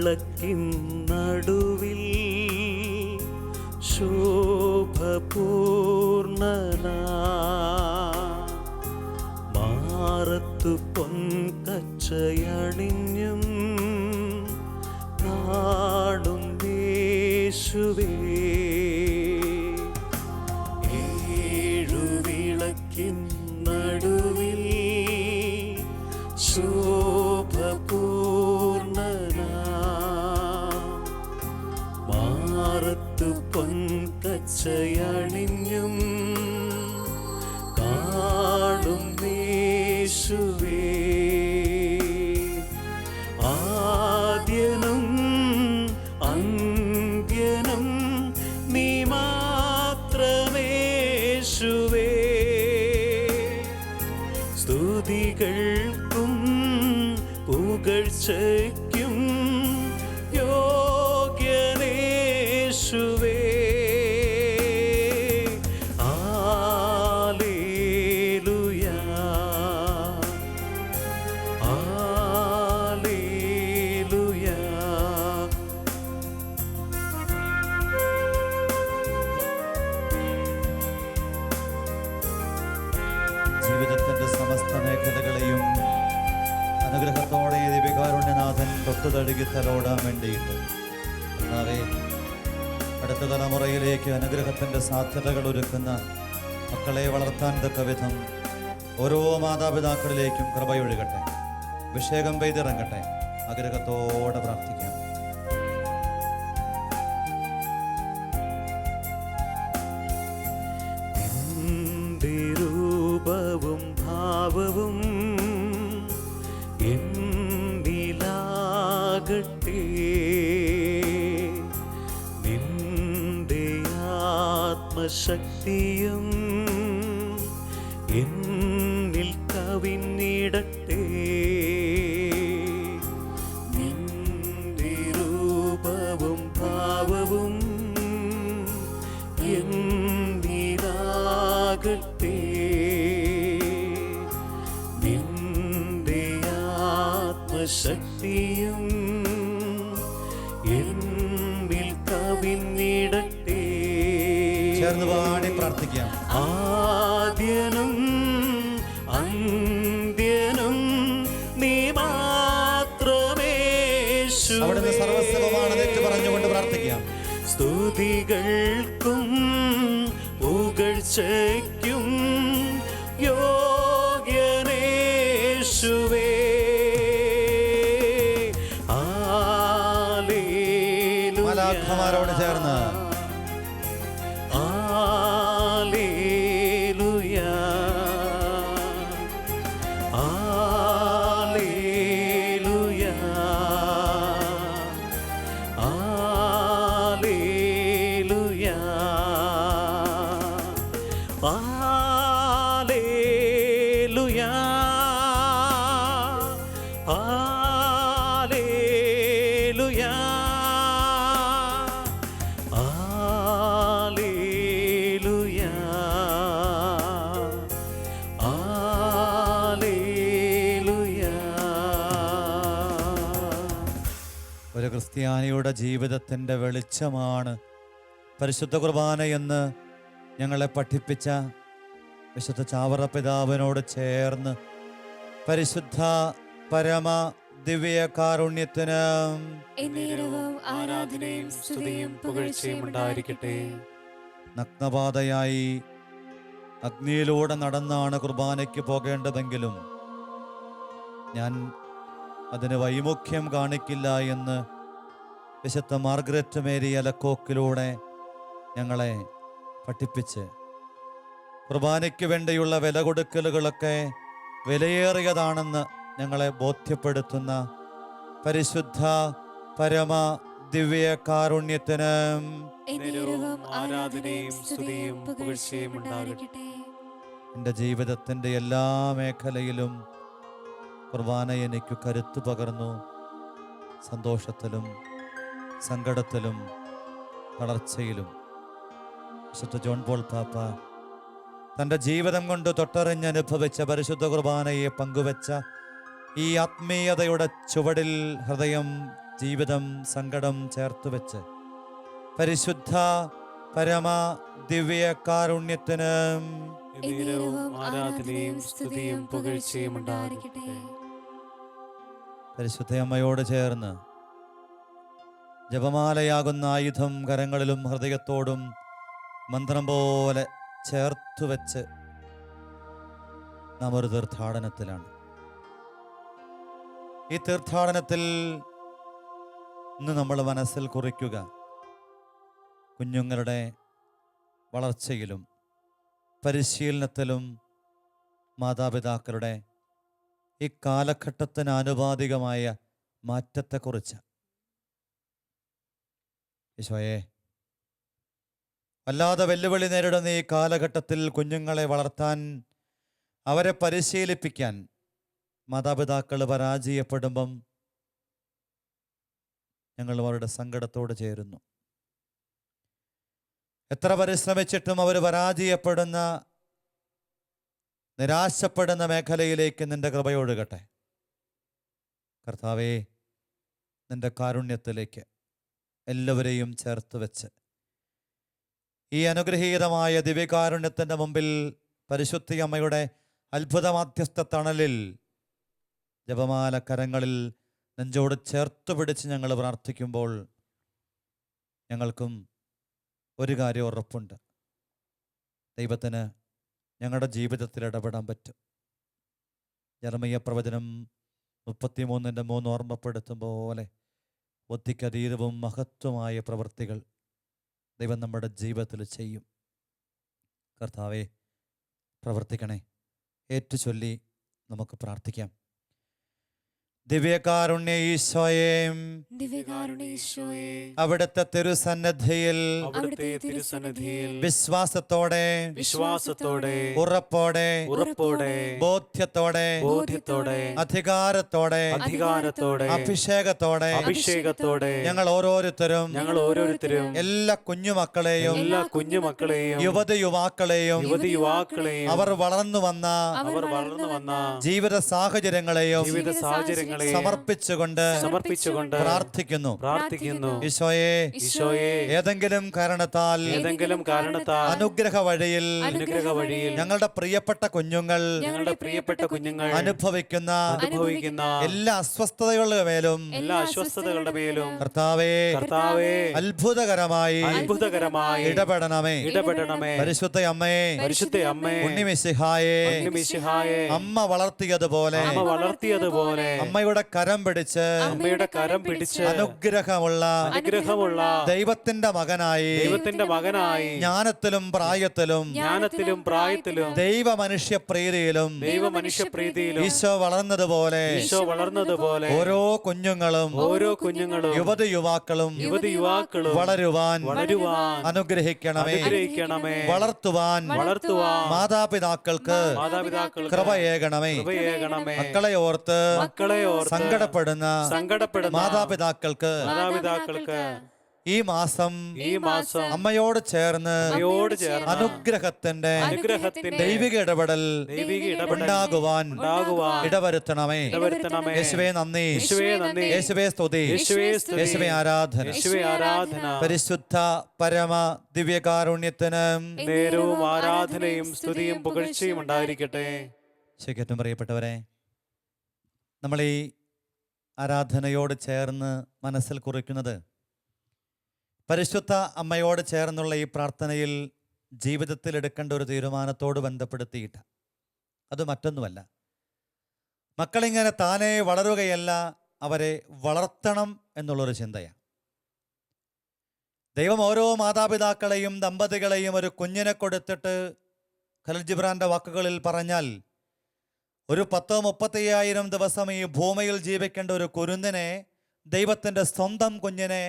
വിളക്കിൻ നടുവിൽ ശോഭപൂർണനാ മാറത്തു പൊൻകച്ചയണിഞ്ഞും കാണും യേശുവേ ഏഴുവിളക്കിൻ നടുവിൽ ശോഭപൂർണനാ മാറത്തു പൊൻകച്ചയണിഞ്ഞും കാണും യേശുവേ ആദ്യനും അന്ത്യനും നീ മാത്രമേശുവേ സ്തുതികൾക്കും പുകഴ്ചയ്ക്കും യോഗ്യനേശുവേ ജീവിതത്തിൻ്റെ സമസ്ത മേഖലകളെയും അനുഗ്രഹത്തോടെ ദിവ്യകാരുണ്യനാഥൻ തൊട്ടുതഴുകി തലോടാൻ വേണ്ടിയിട്ട് കർത്താവേ, അടുത്ത തലമുറയിലേക്ക് അനുഗ്രഹത്തിൻ്റെ സാധ്യതകൾ ഒരുക്കുന്ന മക്കളെ വളർത്താൻ തക്ക വിധം ഓരോ മാതാപിതാക്കളിലേക്കും കൃപയൊഴുകട്ടെ, അഭിഷേകം പെയ്തിറങ്ങട്ടെ. ആഗ്രഹത്തോടെ പ്രാർത്ഥിക്കാം. രൂപവും ഭാവവും എന്നിലാകട്ടെ, നിന്റെ ആത്മശക്തിയും എന്നിൽ കവിഞ്ഞിടട്ടെ. നിന്റെ രൂപവും ഭാവവും എന്നിലാകട്ടെ, നിന്റെ ആത്മശക്തിയും എന്നിൽ കവിഞ്ഞിടട്ടെ. ചേർന്ന് പാടി പ്രാർത്ഥിക്കാം. ആദ്യനും അന്ത്യനും നീ മാത്രമേശുവേ. അവിടുന്ന് സർവ്വസ്വമാണെന്ന് ഏറ്റു പറഞ്ഞുകൊണ്ട് പ്രാർത്ഥിക്കാം. സ്തുതികൾക്കും പുകഴ്ചയ്ക്കും യോഗ്യനേശുവേ. ഹല്ലേലൂയ. മലാഖമാരോട് ചേർന്ന് hallelujah, hallelujah, hallelujah, hallelujah, hallelujah, hallelujah, hallelujah. ഒരു ക്രിസ്ത്യാനിയുടെ ജീവിതത്തിൻ്റെ വെളിച്ചമാണ് പരിശുദ്ധ കുർബാന എന്ന് ഞങ്ങളെ പഠിപ്പിച്ച വിശുദ്ധ ചാവറ പിതാവിനോട് ചേർന്ന് പരിശുദ്ധ പരമ ദിവ്യ കാരുണ്യത്തിന് ആരാധനയും സ്തുതിയും പുകഴ്ചയും ഉണ്ടായിരിക്കട്ടെ. നഗ്നപാതയായി അഗ്നിയിലൂടെ നടന്നാണ് കുർബാനയ്ക്ക് പോകേണ്ടതെങ്കിലും ഞാൻ അതിന് വൈമുഖ്യം കാണിക്കില്ല എന്ന് വിശുദ്ധ മാർഗ്രറ്റ് മേരി അലക്കോക്കിലൂടെ ഞങ്ങളെ പഠിപ്പിച്ച് കുർബാനയ്ക്ക് വേണ്ടിയുള്ള വില കൊടുക്കലുകളൊക്കെ വിലയേറിയതാണെന്ന് ഞങ്ങളെ ബോധ്യപ്പെടുത്തുന്ന പരിശുദ്ധ പരമ ദിവ്യ കാരുണ്യത്തിന് ആരാധനയും സ്തുതിയും പുകഴ്ചയും ഉണ്ടായിരിക്കട്ടെ. എൻ്റെ ജീവിതത്തിൻ്റെ എല്ലാ മേഖലയിലും കുർബാന എനിക്ക് കരുത്തു പകർന്നു. സന്തോഷത്തിലും സങ്കടത്തിലും തളർച്ചയിലും വിശുദ്ധ ജോൺ പോൾ പാപ്പ തൻ്റെ ജീവിതം കൊണ്ട് തൊട്ടറിഞ്ഞനുഭവിച്ച പരിശുദ്ധ കുർബാനയെ പങ്കുവെച്ച ഈ ആത്മീയതയുടെ ചുവടിൽ ഹൃദയം ജീവിതം സങ്കടം ചേർത്ത് വെച്ച് പരിശുദ്ധ പരമ ദിവ്യ കാരുണ്യത്തിന് എന്നേരവും ആരാധനയും സ്തുതിയും പുകഴ്ചയും ഉണ്ടായിരിക്കട്ടെ. പരിശുദ്ധ അമ്മയോട് ചേർന്ന് ജപമാലയാകുന്ന ആയുധം കരങ്ങളിലും ഹൃദയത്തോടും മന്ത്രം പോലെ ചേർത്ത് വെച്ച് നാം ഒരു തീർത്ഥാടനത്തിലാണ്. ഈ തീർത്ഥാടനത്തിൽ ഇന്ന് നമ്മൾ മനസ്സിൽ കുറിക്കുക കുഞ്ഞുങ്ങളുടെ വളർച്ചയിലും പരിശീലനത്തിലും മാതാപിതാക്കളുടെ ഈ കാലഘട്ടത്തിന് ആനുപാതികമായ മാറ്റത്തെക്കുറിച്ച്. ഈശോയെ, വല്ലാതെ വെല്ലുവിളി നേരിടുന്ന ഈ കാലഘട്ടത്തിൽ കുഞ്ഞുങ്ങളെ വളർത്താൻ, അവരെ പരിശീലിപ്പിക്കാൻ മാതാപിതാക്കൾ പരാജയപ്പെടുമ്പം ഞങ്ങൾ അവരുടെ സങ്കടത്തോട് ചേരുന്നു. എത്ര പരിശ്രമിച്ചിട്ടും അവർ പരാജയപ്പെടുന്ന, നിരാശപ്പെടുന്ന മേഖലയിലേക്ക് നിന്റെ കൃപയൊഴുകട്ടെ. കർത്താവേ, നിന്റെ കാരുണ്യത്തിലേക്ക് എല്ലാവരെയും ചേർത്ത് വെച്ച് ഈ അനുഗ്രഹീതമായ ദിവ്യകാരുണ്യത്തിൻ്റെ മുമ്പിൽ പരിശുദ്ധ അമ്മയുടെ അത്ഭുത മാധ്യസ്ഥ തണലിൽ ജപമാല കരങ്ങളിൽ നെഞ്ചോട് ചേർത്ത് പിടിച്ച് ഞങ്ങൾ പ്രാർത്ഥിക്കുമ്പോൾ ഞങ്ങൾക്കും ഒരു കാര്യം ഉറപ്പുണ്ട്: ദൈവത്തിന് ഞങ്ങളുടെ ജീവിതത്തിൽ ഇടപെടാൻ പറ്റും. യെരമയ്യ പ്രവചനം 33:3 ഓർമ്മപ്പെടുത്തും പോലെ ഒത്തിക്കതീതവും മഹത്വമായ പ്രവൃത്തികൾ ദൈവം നമ്മുടെ ജീവിതത്തിൽ ചെയ്യും. കർത്താവെ, പ്രവർത്തിക്കണേ. ഏറ്റുചൊല്ലി നമുക്ക് പ്രാർത്ഥിക്കാം. ദിവ്യകാരുണ്യ ഈശോയെ, അവിടുത്തെ തിരുസന്നിധിയിൽ വിശ്വാസത്തോടെ ഉറപ്പോടെ ബോധ്യത്തോടെ അധികാരത്തോടെ അഭിഷേകത്തോടെ ഞങ്ങൾ ഓരോരുത്തരും എല്ലാ കുഞ്ഞുമക്കളെയും യുവതി യുവാക്കളെയും അവർ വളർന്നു വന്ന ജീവിത സാഹചര്യങ്ങളെയും സമർപ്പിച്ചുകൊണ്ട് പ്രാർത്ഥിക്കുന്നു. ഈശോയെ, ഏതെങ്കിലും കാരണത്താൽ അനുഗ്രഹ വഴിയിൽ ഞങ്ങളുടെ പ്രിയപ്പെട്ട കുഞ്ഞുങ്ങൾ അനുഭവിക്കുന്ന എല്ലാ അസ്വസ്ഥതകളുടെ മേലും കർത്താവേ അത്ഭുതകരമായി ഇടപെടണമേ. പരിശുദ്ധ അമ്മയെ, ഉണ്ണിമിശിഹായെ അമ്മ വളർത്തിയതുപോലെ അമ്മയുടെ കരം പിടിച്ച് അനുഗ്രഹമുള്ള ദൈവത്തിന്റെ മകനായി ജ്ഞാനത്തിലും പ്രായത്തിലും ദൈവ മനുഷ്യ പ്രീതിയിലും ഈശോ വളർന്നതുപോലെ ഓരോ കുഞ്ഞുങ്ങളും യുവതി യുവാക്കളും വളരുവാൻ അനുഗ്രഹിക്കണമേ. വളർത്തുവാൻ മാതാപിതാക്കൾക്ക് കൃപയേകണമേ. മക്കളെ ഓർത്ത് സങ്കടപ്പെടുന്ന മാതാപിതാക്കൾക്ക് ഈ മാസം അമ്മയോട് ചേർന്ന് അനുഗ്രഹത്തിന്റെ ദൈവിക ഇടപെടൽ ഉണ്ടാകുവാൻ ഇടവരുത്തണമേ. യേശുവേ നന്ദി, യേശുവേ സ്തുതി, യേശുവേ ആരാധന. പരിശുദ്ധ പരമ ദിവ്യകാരുണ്യത്തിന് നേരവും ആരാധനയും സ്തുതിയും പുകഴ്ചയും ഉണ്ടായിരിക്കട്ടെ. ശരിക്കും പ്രിയപ്പെട്ടവരെ, നമ്മൾ ഈ ആരാധനയോട് ചേർന്ന് മനസ്സിൽ കുറിക്കുന്നത് പരിശുദ്ധ അമ്മയോട് ചേർന്നുള്ള ഈ പ്രാർത്ഥനയിൽ ജീവിതത്തിൽ എടുക്കേണ്ട ഒരു തീരുമാനത്തോട് ബന്ധപ്പെടുത്തിയിട്ട്. അത് മറ്റൊന്നുമല്ല, മക്കളിങ്ങനെ താനേ വളരുകയല്ല, അവരെ വളർത്തണം എന്നുള്ളൊരു ചിന്തയാണ്. ദൈവം ഓരോ മാതാപിതാക്കളെയും ദമ്പതികളെയും ഒരു കുഞ്ഞിനെ കൊടുത്തിട്ട് ഖലീൽ ജിബ്രാന്റെ വാക്കുകളിൽ പറഞ്ഞാൽ ഒരു 10-35 ദിവസം ഈ ഭൂമിയിൽ ജീവിക്കേണ്ട ഒരു കുരുന്നിനെ, ദൈവത്തിൻ്റെ സ്വന്തം കുഞ്ഞിനെ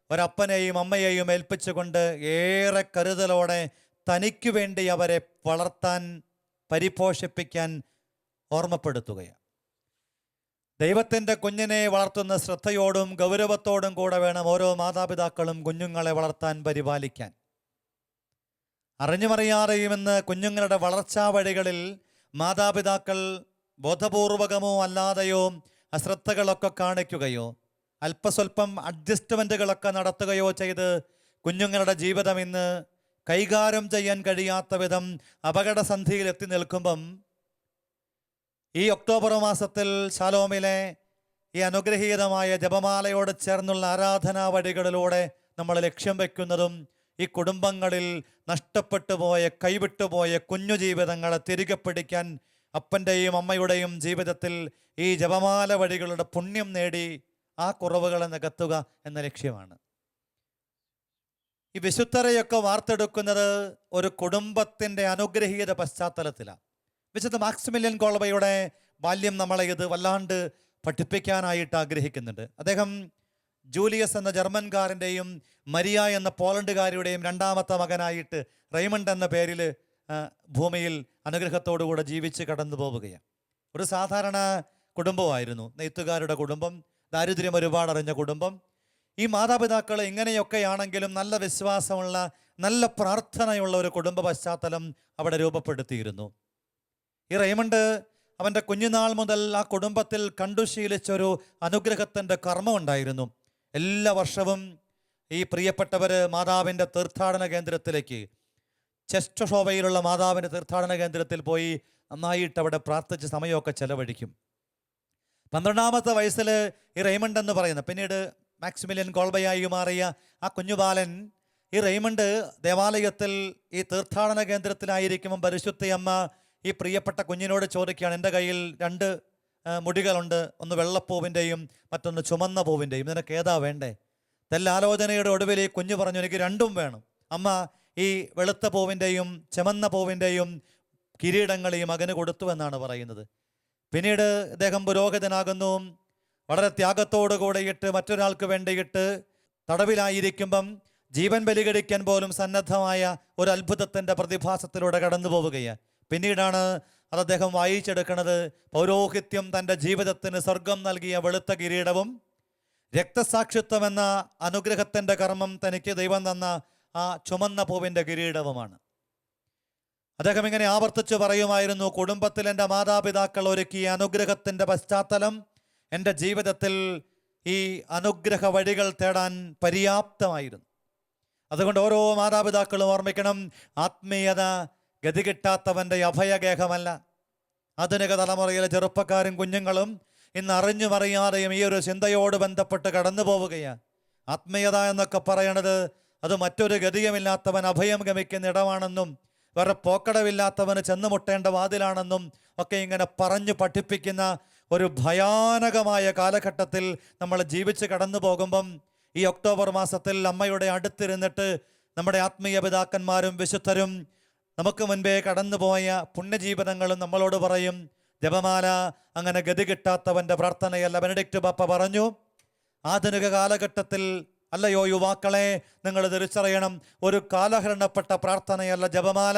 ഒരപ്പനെയും അമ്മയെയും ഏൽപ്പിച്ചുകൊണ്ട് ഏറെ കരുതലോടെ തനിക്ക് വേണ്ടി അവരെ വളർത്താൻ പരിപോഷിപ്പിക്കാൻ ഓർമ്മപ്പെടുത്തുകയാണ്. ദൈവത്തിൻ്റെ കുഞ്ഞിനെ വളർത്തുന്ന ശ്രദ്ധയോടും ഗൗരവത്തോടും കൂടെ വേണം ഓരോ മാതാപിതാക്കളും കുഞ്ഞുങ്ങളെ വളർത്താൻ, പരിപാലിക്കാൻ. അറിഞ്ഞുമറിയാതെയും ഇന്ന് കുഞ്ഞുങ്ങളുടെ വളർച്ചാ വഴികളിൽ മാതാപിതാക്കൾ ബോധപൂർവകമോ അല്ലാതെയോ അശ്രദ്ധകളൊക്കെ കാണിക്കുകയോ അല്പസ്വല്പം അഡ്ജസ്റ്റ്മെൻറ്റുകളൊക്കെ നടത്തുകയോ ചെയ്ത് കുഞ്ഞുങ്ങളുടെ ജീവിതം ഇന്ന് കൈകാര്യം ചെയ്യാൻ കഴിയാത്ത വിധം അപകടസന്ധിയിൽ എത്തി നിൽക്കുമ്പം ഈ ഒക്ടോബർ മാസത്തിൽ ശാലോമിലെ ഈ അനുഗ്രഹീതമായ ജപമാലയോട് ചേർന്നുള്ള ആരാധനാ വഴികളിലൂടെ നമ്മൾ ലക്ഷ്യം വയ്ക്കുന്നതും ഈ കുടുംബങ്ങളിൽ നഷ്ടപ്പെട്ടു പോയ കൈവിട്ടുപോയ കുഞ്ഞു ജീവിതങ്ങളെ തിരികെ പിടിക്കാൻ അപ്പൻ്റെയും അമ്മയുടെയും ജീവിതത്തിൽ ഈ ജപമാല വഴികളുടെ പുണ്യം നേടി ആ കുറവുകളെ നികത്തുക എന്ന ലക്ഷ്യമാണ്. ഈ വിശുദ്ധരെയൊക്കെ വാർത്തെടുക്കുന്നത് ഒരു കുടുംബത്തിൻ്റെ അനുഗ്രഹീത പശ്ചാത്തലത്തിലാണ്. വിശുദ്ധ മാക്സിമിലിയൻ കോൾബയുടെ ബാല്യം നമ്മളെ ഇത് വല്ലാണ്ട് പഠിപ്പിക്കാനായിട്ട് ആഗ്രഹിക്കുന്നുണ്ട്. അദ്ദേഹം ജൂലിയസ് എന്ന ജർമ്മൻകാരൻ്റെയും മരിയ എന്ന പോളണ്ടുകാരിയുടെയും രണ്ടാമത്തെ മകനായിട്ട് റെയ്മണ്ട് എന്ന പേരിൽ ഭൂമിയിൽ അനുഗ്രഹത്തോടുകൂടെ ജീവിച്ച് കടന്നു പോവുകയാണ്. ഒരു സാധാരണ കുടുംബമായിരുന്നു, നെയ്ത്തുകാരുടെ കുടുംബം, ദാരിദ്ര്യം ഒരുപാട് അറിഞ്ഞ കുടുംബം. ഈ മാതാപിതാക്കൾ ഇങ്ങനെയൊക്കെയാണെങ്കിലും നല്ല വിശ്വാസമുള്ള, നല്ല പ്രാർത്ഥനയുള്ള ഒരു കുടുംബ പശ്ചാത്തലം അവിടെ രൂപപ്പെടുത്തിയിരുന്നു. ഈ റെയ്മണ്ട് അവൻ്റെ കുഞ്ഞുനാൾ മുതൽ ആ കുടുംബത്തിൽ കണ്ടുശീലിച്ചൊരു അനുഗ്രഹത്തിൻ്റെ കർമ്മം ഉണ്ടായിരുന്നു. എല്ലാ വർഷവും ഈ പ്രിയപ്പെട്ടവർ മാതാവിൻ്റെ തീർത്ഥാടന കേന്ദ്രത്തിലേക്ക്, ചെസ്റ്റോഷോവയിലുള്ള മാതാവിൻ്റെ തീർത്ഥാടന കേന്ദ്രത്തിൽ പോയി നന്നായിട്ട് അവിടെ പ്രാർത്ഥിച്ച് സമയമൊക്കെ ചെലവഴിക്കും. 12ാമത്തെ വയസ്സിൽ ഈ റെയ്മണ്ട് എന്ന് പറയുന്ന, പിന്നീട് മാക്സിമിലിയൻ കോൾബയായി മാറിയ ആ കുഞ്ഞുബാലൻ, ഈ റെയ്മണ്ട് ദേവാലയത്തിൽ ഈ തീർത്ഥാടന കേന്ദ്രത്തിലായിരിക്കുമ്പം പരിശുദ്ധയമ്മ ഈ പ്രിയപ്പെട്ട കുഞ്ഞിനോട് ചോദിക്കുകയാണ്, എൻ്റെ കയ്യിൽ 2 മുടികളുണ്ട്, ഒന്ന് വെള്ളപ്പൂവിൻ്റെയും മറ്റൊന്ന് ചുമന്ന പൂവിൻ്റെയും, നിനക്ക് ഏതാ വേണ്ടേ? തെല്ലാലോചനയുടെ ഒടുവിൽ ഈ കുഞ്ഞ് പറഞ്ഞു, എനിക്ക് 2ഉം വേണം. അമ്മ ഈ വെളുത്ത പൂവിൻ്റെയും ചുമന്ന പൂവിൻ്റെയും കിരീടങ്ങൾ ഈ മകന് കൊടുത്തു എന്നാണ് പറയുന്നത്. പിന്നീട് ഇദ്ദേഹം പുരോഹിതനാകുന്നു. വളരെ ത്യാഗത്തോടു കൂടെയിട്ട് മറ്റൊരാൾക്ക് വേണ്ടിയിട്ട് തടവിലായിരിക്കുമ്പം ജീവൻ ബലികഴിക്കാൻ പോലും സന്നദ്ധമായ ഒരു അത്ഭുതത്തിൻ്റെ പ്രതിഭാസത്തിലൂടെ കടന്നു പോവുകയാണ്. പിന്നീടാണ് അത് അദ്ദേഹം വായിച്ചെടുക്കുന്നത്. പൗരോഹിത്യം തൻ്റെ ജീവിതത്തിന് സ്വർഗം നൽകിയ വെളുത്ത കിരീടവും രക്തസാക്ഷിത്വം എന്ന അനുഗ്രഹത്തിൻ്റെ കർമ്മം തനിക്ക് ദൈവം തന്ന ആ ചുമന്ന പൂവിൻ്റെ കിരീടവുമാണ്. അദ്ദേഹം ഇങ്ങനെ ആവർത്തിച്ച് പറയുമായിരുന്നു, കുടുംബത്തിൽ എൻ്റെ മാതാപിതാക്കൾ ഒരുക്കിയ അനുഗ്രഹത്തിൻ്റെ പശ്ചാത്തലം എൻ്റെ ജീവിതത്തിൽ ഈ അനുഗ്രഹ വഴികൾ തേടാൻ പര്യാപ്തമായിരുന്നു. അതുകൊണ്ട് ഓരോ മാതാപിതാക്കളും ഓർമ്മിക്കണം, ആത്മീയത ഗതി കിട്ടാത്തവൻ്റെ അഭയഗേഹമല്ല. ആധുനിക തലമുറയിലെ ചെറുപ്പക്കാരും കുഞ്ഞുങ്ങളും ഇന്ന് അറിഞ്ഞും അറിയാതെയും ഈ ഒരു ചിന്തയോട് ബന്ധപ്പെട്ട് കടന്നു പോവുകയാണ്. ആത്മീയത എന്നൊക്കെ പറയണത് അത് മറ്റൊരു ഗതിയുമില്ലാത്തവൻ അഭയം ഗമിക്കുന്ന ഇടമാണെന്നും വേറെ പോക്കടവില്ലാത്തവന് ചെന്നുമുട്ടേണ്ട വാതിലാണെന്നും ഒക്കെ ഇങ്ങനെ പറഞ്ഞു പഠിപ്പിക്കുന്ന ഒരു ഭയാനകമായ കാലഘട്ടത്തിൽ നമ്മൾ ജീവിച്ച് കടന്നു പോകുമ്പം ഈ ഒക്ടോബർ മാസത്തിൽ അമ്മയുടെ അടുത്തിരുന്നിട്ട് നമ്മുടെ ആത്മീയ പിതാക്കന്മാരും വിശുദ്ധരും നമുക്ക് മുൻപേ കടന്നുപോയ പുണ്യജീവിതങ്ങളും നമ്മളോട് പറയും, ജപമാല അങ്ങനെ ഗതി കിട്ടാത്തവൻ്റെ പ്രാർത്ഥനയല്ല. ബെനഡിക്റ്റ് പാപ്പ പറഞ്ഞു, ആധുനിക കാലഘട്ടത്തിൽ അല്ലയോ യുവാക്കളെ, നിങ്ങൾ തിരിച്ചറിയണം, ഒരു കാലഹരണപ്പെട്ട പ്രാർത്ഥനയല്ല ജപമാല.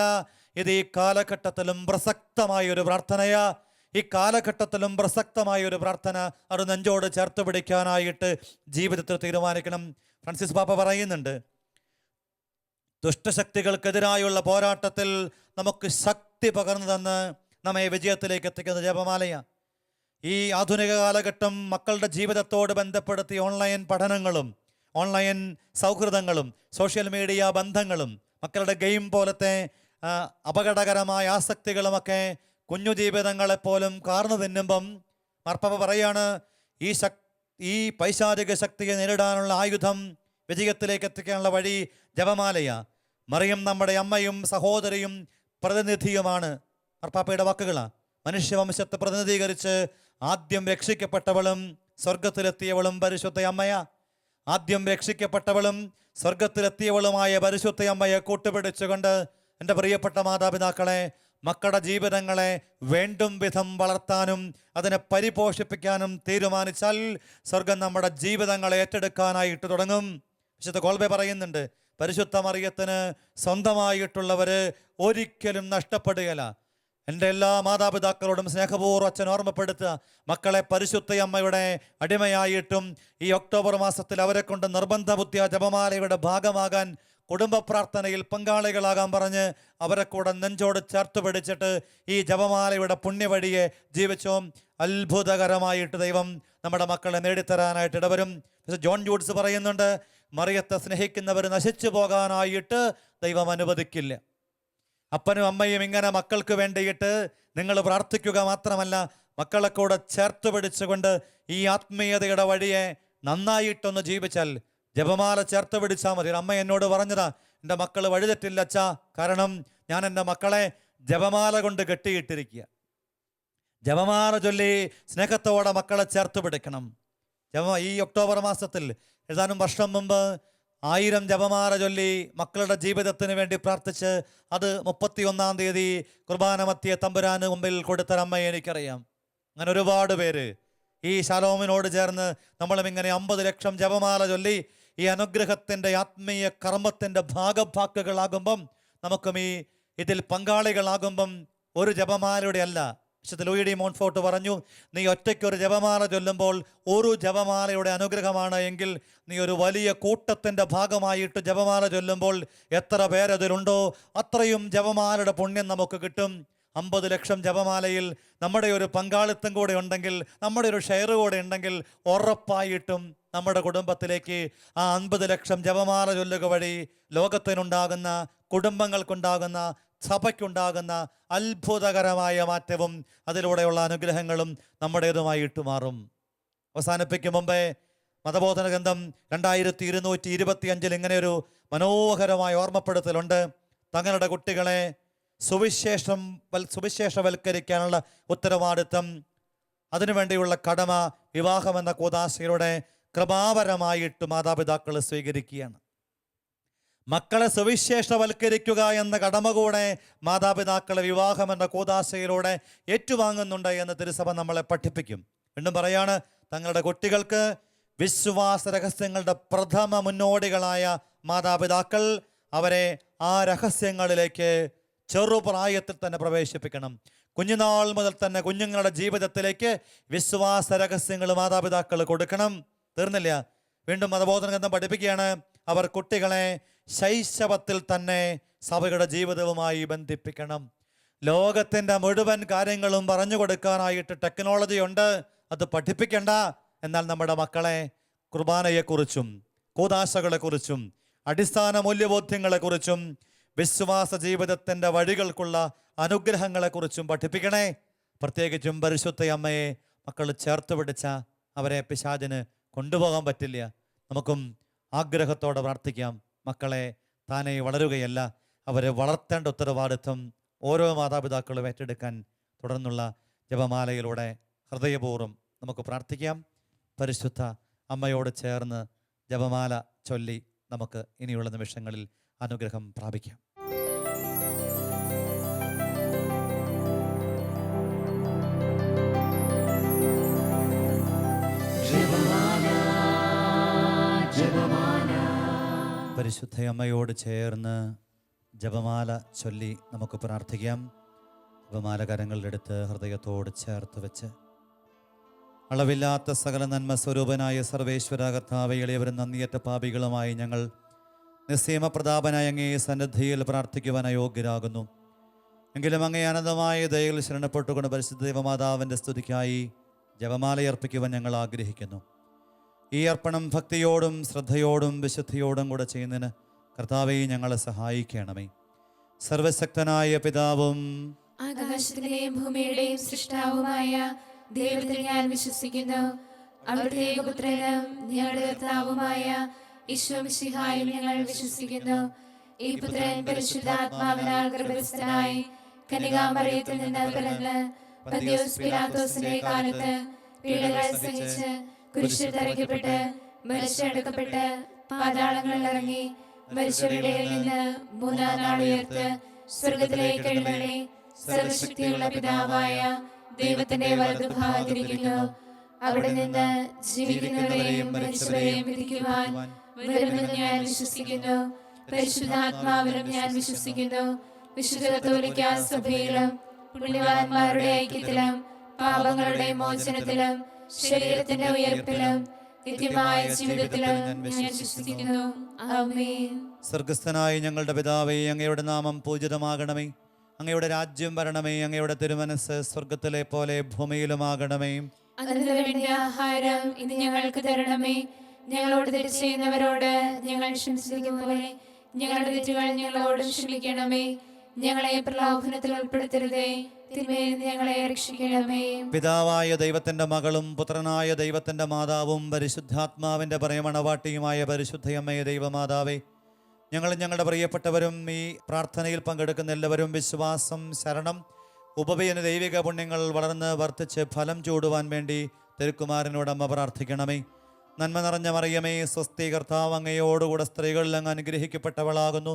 ഇത് ഈ കാലഘട്ടത്തിലും പ്രസക്തമായൊരു പ്രാർത്ഥനയാ. ഈ കാലഘട്ടത്തിലും പ്രസക്തമായൊരു പ്രാർത്ഥന. അത് നെഞ്ചോട് ചേർത്ത് പിടിക്കാനായിട്ട് ജീവിതത്തിൽ തീരുമാനിക്കണം. ഫ്രാൻസിസ് പാപ്പ പറയുന്നുണ്ട്, ദുഷ്ടശക്തികൾക്കെതിരായുള്ള പോരാട്ടത്തിൽ നമുക്ക് ശക്തി പകർന്നു തന്ന് നമ്മെ വിജയത്തിലേക്ക് എത്തിക്കുന്ന ജപമാലയാണ്. ഈ ആധുനിക കാലഘട്ടം മക്കളുടെ ജീവിതത്തോട് ബന്ധപ്പെടുത്തി ഓൺലൈൻ പഠനങ്ങളും ഓൺലൈൻ സൗഹൃദങ്ങളും സോഷ്യൽ മീഡിയ ബന്ധങ്ങളും മക്കളുടെ ഗെയിം പോലത്തെ അപകടകരമായ ആസക്തികളുമൊക്കെ കുഞ്ഞു ജീവിതങ്ങളെപ്പോലും കാർന്നു തിന്നുമ്പം മാർപ്പാപ്പ പറയാണ്, ഈ പൈശാചിക ശക്തിയെ നേരിടാനുള്ള ആയുധം, വിജയത്തിലേക്ക് എത്തിക്കാനുള്ള വഴി ജപമാലയാണ്. മറിയം നമ്മുടെ അമ്മയും സഹോദരിയും പ്രതിനിധിയുമാണ്. മാർപ്പാപ്പയുടെ വാക്കുകളാണ്. മനുഷ്യവംശത്തെ പ്രതിനിധീകരിച്ച് ആദ്യം രക്ഷിക്കപ്പെട്ടവളും സ്വർഗത്തിലെത്തിയവളും പരിശുദ്ധ അമ്മയാ. ആദ്യം രക്ഷിക്കപ്പെട്ടവളും സ്വർഗത്തിലെത്തിയവളുമായ പരിശുദ്ധ അമ്മയെ കൂട്ടുപിടിച്ചുകൊണ്ട് എൻ്റെ പ്രിയപ്പെട്ട മാതാപിതാക്കളെ, മക്കളുടെ ജീവിതങ്ങളെ വേണ്ടും വിധം വളർത്താനും അതിനെ പരിപോഷിപ്പിക്കാനും തീരുമാനിച്ചാൽ സ്വർഗം നമ്മുടെ ജീവിതങ്ങളെ ഏറ്റെടുക്കാനായിട്ട് തുടങ്ങും. വിശുദ്ധ കോൾബെ പറയുന്നുണ്ട്, പരിശുദ്ധ മറിയത്തിന് സ്വന്തമായിട്ടുള്ളവർ ഒരിക്കലും നഷ്ടപ്പെടുകയില്ല. എൻ്റെ എല്ലാ മാതാപിതാക്കളോടും സ്നേഹപൂർവ്വം അച്ഛൻ ഓർമ്മപ്പെടുത്തുക, മക്കളെ പരിശുദ്ധ അമ്മയുടെ അടിമയായിട്ടും ഈ ഒക്ടോബർ മാസത്തിൽ അവരെ കൊണ്ട് നിർബന്ധ ബുദ്ധിയ ജപമാലയുടെ ഭാഗമാകാൻ കുടുംബ പ്രാർത്ഥനയിൽ പങ്കാളികളാകാൻ പറഞ്ഞ് അവരെ കൂടെ നെഞ്ചോട് ചേർത്ത് പിടിച്ചിട്ട് ഈ ജപമാലയുടെ പുണ്യവഴിയെ ജീവിച്ചോ. അത്ഭുതകരമായിട്ട് ദൈവം നമ്മുടെ മക്കളെ നേടിത്തരാനായിട്ട് ഇടവരും. ജോൺ ജൂഡ്സ് പറയുന്നുണ്ട്, മറിയത്തെ സ്നേഹിക്കുന്നവർ നശിച്ചു പോകാനായിട്ട് ദൈവം അനുവദിക്കില്ല. അപ്പനും അമ്മയും ഇങ്ങനെ മക്കൾക്ക് വേണ്ടിയിട്ട് നിങ്ങൾ പ്രാർത്ഥിക്കുക മാത്രമല്ല, മക്കളെ കൂടെ ചേർത്ത് പിടിച്ചുകൊണ്ട് ഈ ആത്മീയതയുടെ വഴിയെ നന്നായിട്ടൊന്ന് ജീവിച്ചാൽ, ജപമാല ചേർത്ത് പിടിച്ചാൽ മതി. അമ്മ എന്നോട് പറഞ്ഞതാ, എൻ്റെ മക്കൾ വഴിതെറ്റില്ല അച്ഛാ, കാരണം ഞാൻ എൻ്റെ മക്കളെ ജപമാല കൊണ്ട് കെട്ടിയിട്ടിരിക്കുക. ജപമാല ചൊല്ലി സ്നേഹത്തോടെ മക്കളെ ചേർത്ത് പിടിക്കണം. ഈ ഒക്ടോബർ മാസത്തിൽ ഏതാനും വർഷം മുമ്പ് 1000 ജപമാല ചൊല്ലി മക്കളുടെ ജീവിതത്തിന് വേണ്ടി പ്രാർത്ഥിച്ച് അത് 31-ാം തീയതി കുർബാന മധ്യേ തമ്പുരാന് മുമ്പിൽ കൊടുത്തൊരമ്മയെ എനിക്കറിയാം. അങ്ങനെ ഒരുപാട് പേര് ഈ ശലോമിനോട് ചേർന്ന് നമ്മളും ഇങ്ങനെ 50 ലക്ഷം ജപമാല ചൊല്ലി ഈ അനുഗ്രഹത്തിൻ്റെ ആത്മീയ കർമ്മത്തിൻ്റെ ഭാഗഭാക്കുകളാകുമ്പം നമുക്കും ഇതിൽ പങ്കാളികളാകുമ്പം ഒരു ജപമാലയുടെ അല്ല. വിശുദ്ധ ലൂയി ഡി മോൺഫോർട്ട് പറഞ്ഞു, നീ ഒറ്റയ്ക്കൊരു ജപമാല ചൊല്ലുമ്പോൾ ഒരു ജപമാലയുടെ അനുഗ്രഹമാണ് എങ്കിൽ നീ ഒരു വലിയ കൂട്ടത്തിൻ്റെ ഭാഗമായിട്ട് ജപമാല ചൊല്ലുമ്പോൾ എത്ര പേരതിലുണ്ടോ അത്രയും ജപമാലയുടെ പുണ്യം നമുക്ക് കിട്ടും. 50 ലക്ഷം ജപമാലയിൽ നമ്മുടെ ഒരു പങ്കാളിത്തം കൂടെ ഉണ്ടെങ്കിൽ, നമ്മുടെ ഒരു ഷെയർ കൂടെ ഉണ്ടെങ്കിൽ ഉറപ്പായിട്ടും നമ്മുടെ കുടുംബത്തിലേക്ക് ആ 50 ലക്ഷം ജപമാല ചൊല്ലുക വഴി ലോകത്തിനുണ്ടാകുന്ന, കുടുംബങ്ങൾക്കുണ്ടാകുന്ന, സഭയ്ക്കുണ്ടാകുന്ന അത്ഭുതകരമായ മാറ്റവും അതിലൂടെയുള്ള അനുഗ്രഹങ്ങളും നമ്മുടേതുമായിട്ട് മാറും. അവസാനിപ്പിക്കും മുമ്പേ മതബോധന ഗ്രന്ഥം 2225 ഇങ്ങനെയൊരു മനോഹരമായ ഓർമ്മപ്പെടുത്തലുണ്ട്. തങ്ങളുടെ കുട്ടികളെ സുവിശേഷവൽക്കരിക്കാനുള്ള ഉത്തരവാദിത്വം, അതിനുവേണ്ടിയുള്ള കടമ വിവാഹമെന്ന കൂദാശയിലൂടെ കൃപാപരമായിട്ട് മാതാപിതാക്കൾ സ്വീകരിക്കുകയാണ്. മക്കളെ സുവിശേഷവൽക്കരിക്കുക എന്ന കടമ കൂടെ മാതാപിതാക്കളെ വിവാഹമെന്ന കൂദാശയിലൂടെ ഏറ്റുവാങ്ങുന്നുണ്ട് എന്ന് തിരുസഭ നമ്മളെ പഠിപ്പിക്കും. വീണ്ടും പറയാണ്, തങ്ങളുടെ കുട്ടികൾക്ക് വിശ്വാസ രഹസ്യങ്ങളുടെ പ്രഥമ മുന്നോടികളായ മാതാപിതാക്കൾ അവരെ ആ രഹസ്യങ്ങളിലേക്ക് ചെറുപ്രായത്തിൽ തന്നെ പ്രവേശിപ്പിക്കണം. കുഞ്ഞുനാൾ മുതൽ തന്നെ കുഞ്ഞുങ്ങളുടെ ജീവിതത്തിലേക്ക് വിശ്വാസ രഹസ്യങ്ങൾ മാതാപിതാക്കൾ കൊടുക്കണം. തീർന്നില്ല, വീണ്ടും മതബോധന ഗ്രന്ഥം പഠിപ്പിക്കുകയാണ്, അവർ കുട്ടികളെ ശൈശവത്തിൽ തന്നെ സഭയുടെ ജീവിതവുമായി ബന്ധിപ്പിക്കണം. ലോകത്തിൻ്റെ മുഴുവൻ കാര്യങ്ങളും പറഞ്ഞു കൊടുക്കാനായിട്ട് ടെക്നോളജി ഉണ്ട്, അത് പഠിപ്പിക്കണ്ട. എന്നാൽ നമ്മുടെ മക്കളെ കുർബാനയെക്കുറിച്ചും കൂദാശകളെക്കുറിച്ചും അടിസ്ഥാന മൂല്യബോധ്യങ്ങളെക്കുറിച്ചും വിശ്വാസ ജീവിതത്തിൻ്റെ വഴികൾക്കുള്ള അനുഗ്രഹങ്ങളെക്കുറിച്ചും പഠിപ്പിക്കണേ. പ്രത്യേകിച്ചും പരിശുദ്ധ അമ്മയെ മക്കൾ ചേർത്ത് പിടിച്ച അവരെ പിശാചിന് കൊണ്ടുപോകാൻ പറ്റില്ല. നമുക്കും ആഗ്രഹത്തോടെ പ്രാർത്ഥിക്കാം. മക്കളെ താനെ വളരുകയല്ല, അവരെ വളർത്തേണ്ട ഉത്തരവാദിത്വം ഓരോ മാതാപിതാക്കളും ഏറ്റെടുക്കാൻ തുടർന്നുള്ള ജപമാലയിലൂടെ ഹൃദയപൂർവ്വം നമുക്ക് പ്രാർത്ഥിക്കാം. പരിശുദ്ധ അമ്മയോട് ചേർന്ന് ജപമാല ചൊല്ലി നമുക്ക് ഇനിയുള്ള നിമിഷങ്ങളിൽ അനുഗ്രഹം പ്രാപിക്കാം. പരിശുദ്ധ അമ്മയോട് ചേർന്ന് ജപമാല ചൊല്ലി നമുക്ക് പ്രാർത്ഥിക്കാം. ജപമാല കരങ്ങളിലെടുത്ത് ഹൃദയത്തോട് ചേർത്ത് വെച്ച്, അളവില്ലാത്ത സകല നന്മ സ്വരൂപനായ സർവേശ്വര കർത്താവേ, എളിയവരും നന്ദിയറ്റ പാപികളുമായി ഞങ്ങൾ നിസ്സീമപ്രതാപനായ അങ്ങേ സന്നിധിയിൽ പ്രാർത്ഥിക്കുവാൻ അയോഗ്യരാകുന്നു. എങ്കിലും അങ്ങേ അനന്തമായ ദയയിൽ ശരണപ്പെട്ടുകൊണ്ട് പരിശുദ്ധ ദൈവമാതാവിൻ്റെ സ്തുതിക്കായി ജപമാലയർപ്പിക്കുവാൻ ഞങ്ങൾ ആഗ്രഹിക്കുന്നു. ഈ അർപ്പണം ഭക്തിയോടും ശ്രദ്ധയോടും വിശുദ്ധിയോടും കൂടെ ചെയ്യുന്നതിന് കർത്താവേ ഞങ്ങളെ സഹായിക്കണമേ. സർവശക്തനായ പിതാവും ആകാശത്തിന്റെയും ഭൂമിയുടെയും സൃഷ്ടാവുമായ ദൈവത്തിൽ ഞാൻ വിശ്വസിക്കുന്നു. അവിടുത്തെ ഏകപുത്രനും ഞങ്ങളുടെ കർത്താവുമായ ഈശോമിശിഹായിൽ ഞങ്ങൾ വിശ്വസിക്കുന്നു. ഈ പുത്രൻ പരിശുദ്ധാത്മാവിനാൽ ഗർഭസ്ഥനായി കന്യകാമറിയത്തിൽ നിന്ന് പിറന്ന് പന്തിയോസ് പിലാത്തോസിന്റെ കാലത്ത് പീഡകൾ സഹിച്ച് കുരിശിൽ തറയ്ക്കപ്പെട്ട് മരിച്ചടക്കപ്പെട്ട് പാതാളങ്ങളിൽ ഇറങ്ങി മരിച്ചവരുടെ നിന്ന് 3-ാം നാൾ ഉയർത്ത് സ്വർഗത്തിലേക്ക് എഴുന്നള്ളി സർവശക്തിയുള്ള പിതാവായ ദൈവത്തിന്റെ വലതുഭാഗത്തിരിക്കുന്നു. അവിടെ നിന്ന് ജീവിക്കുന്നവരെയും മരിച്ചവരെയും വിധിക്കുവാൻ വരുമെന്ന് ഞാൻ വിശ്വസിക്കുന്നു. പരിശുദ്ധാത്മാവിലും ഞാൻ വിശ്വസിക്കുന്നു. വിശുദ്ധ കത്തോലിക്കാ സഭയിലും പുണ്യവാന്മാരുടെ ഐക്യത്തിലും പാപങ്ങളുടെ മോചനത്തിലും ശരീരത്തിന്റെ ഉയർപ്പിലും നിത്യമായ ജീവിതത്തിലും ഞാൻ വിശ്വസിക്കുന്നു. ആമേൻ. സ്വർഗസ്ഥനായ ഞങ്ങളുടെ പിതാവേ, അങ്ങയുടെ നാമം പൂജിതമാകണമേ. അങ്ങയുടെ രാജ്യം വരണമേ. അങ്ങയുടെ തിരുമനസ് സ്വർഗത്തിലെ പോലെ ഭൂമിയിലുമാകണമേ. അന്നു വേണ്ട ആഹാരം ഇന്ന് ഞങ്ങൾക്ക് തരണമേ. ഞങ്ങളോട് തെറ്റ് ചെയ്യുന്നവരോട് ഞങ്ങൾ ക്ഷമിച്ചിരിക്കുന്ന പോലെ ഞങ്ങളുടെ തെറ്റുകൾ ഞങ്ങളോട് ക്ഷമിക്കണമേ. ഞങ്ങളെ പ്രലോഭനത്തിൽ ഉൾപ്പെടുത്തരുതേ, തിന്മയിൽ നിന്ന് ഞങ്ങളെ രക്ഷിക്കണമേ. പിതാവായ ദൈവത്തിന്റെ മകളും പുത്രനായ ദൈവത്തിന്റെ മാതാവും പരിശുദ്ധാത്മാവിന്റെ പ്രയമണവാട്ടിയുമായ പരിശുദ്ധയമ്മയെ ദൈവമാതാവേ, ഞങ്ങളും ഞങ്ങളുടെ പ്രിയപ്പെട്ടവരും ഈ പ്രാർത്ഥനയിൽ പങ്കെടുക്കുന്ന എല്ലാവരും വിശ്വാസം, ശരണം, ഉപവയന ദൈവിക പുണ്യങ്ങൾ വളർന്ന് വർദ്ധിച്ച് ഫലം ചൂടുവാൻ വേണ്ടി തിരുക്കുമാരനോടമ്മ പ്രാർത്ഥിക്കണമേ. നന്മ നിറഞ്ഞ മറിയമേ, സ്വസ്തി, കർത്താവ് അങ്ങയോടുകൂടെ സ്ത്രീകളിൽ അങ്ങ് അനുഗ്രഹിക്കപ്പെട്ടവളാകുന്നു.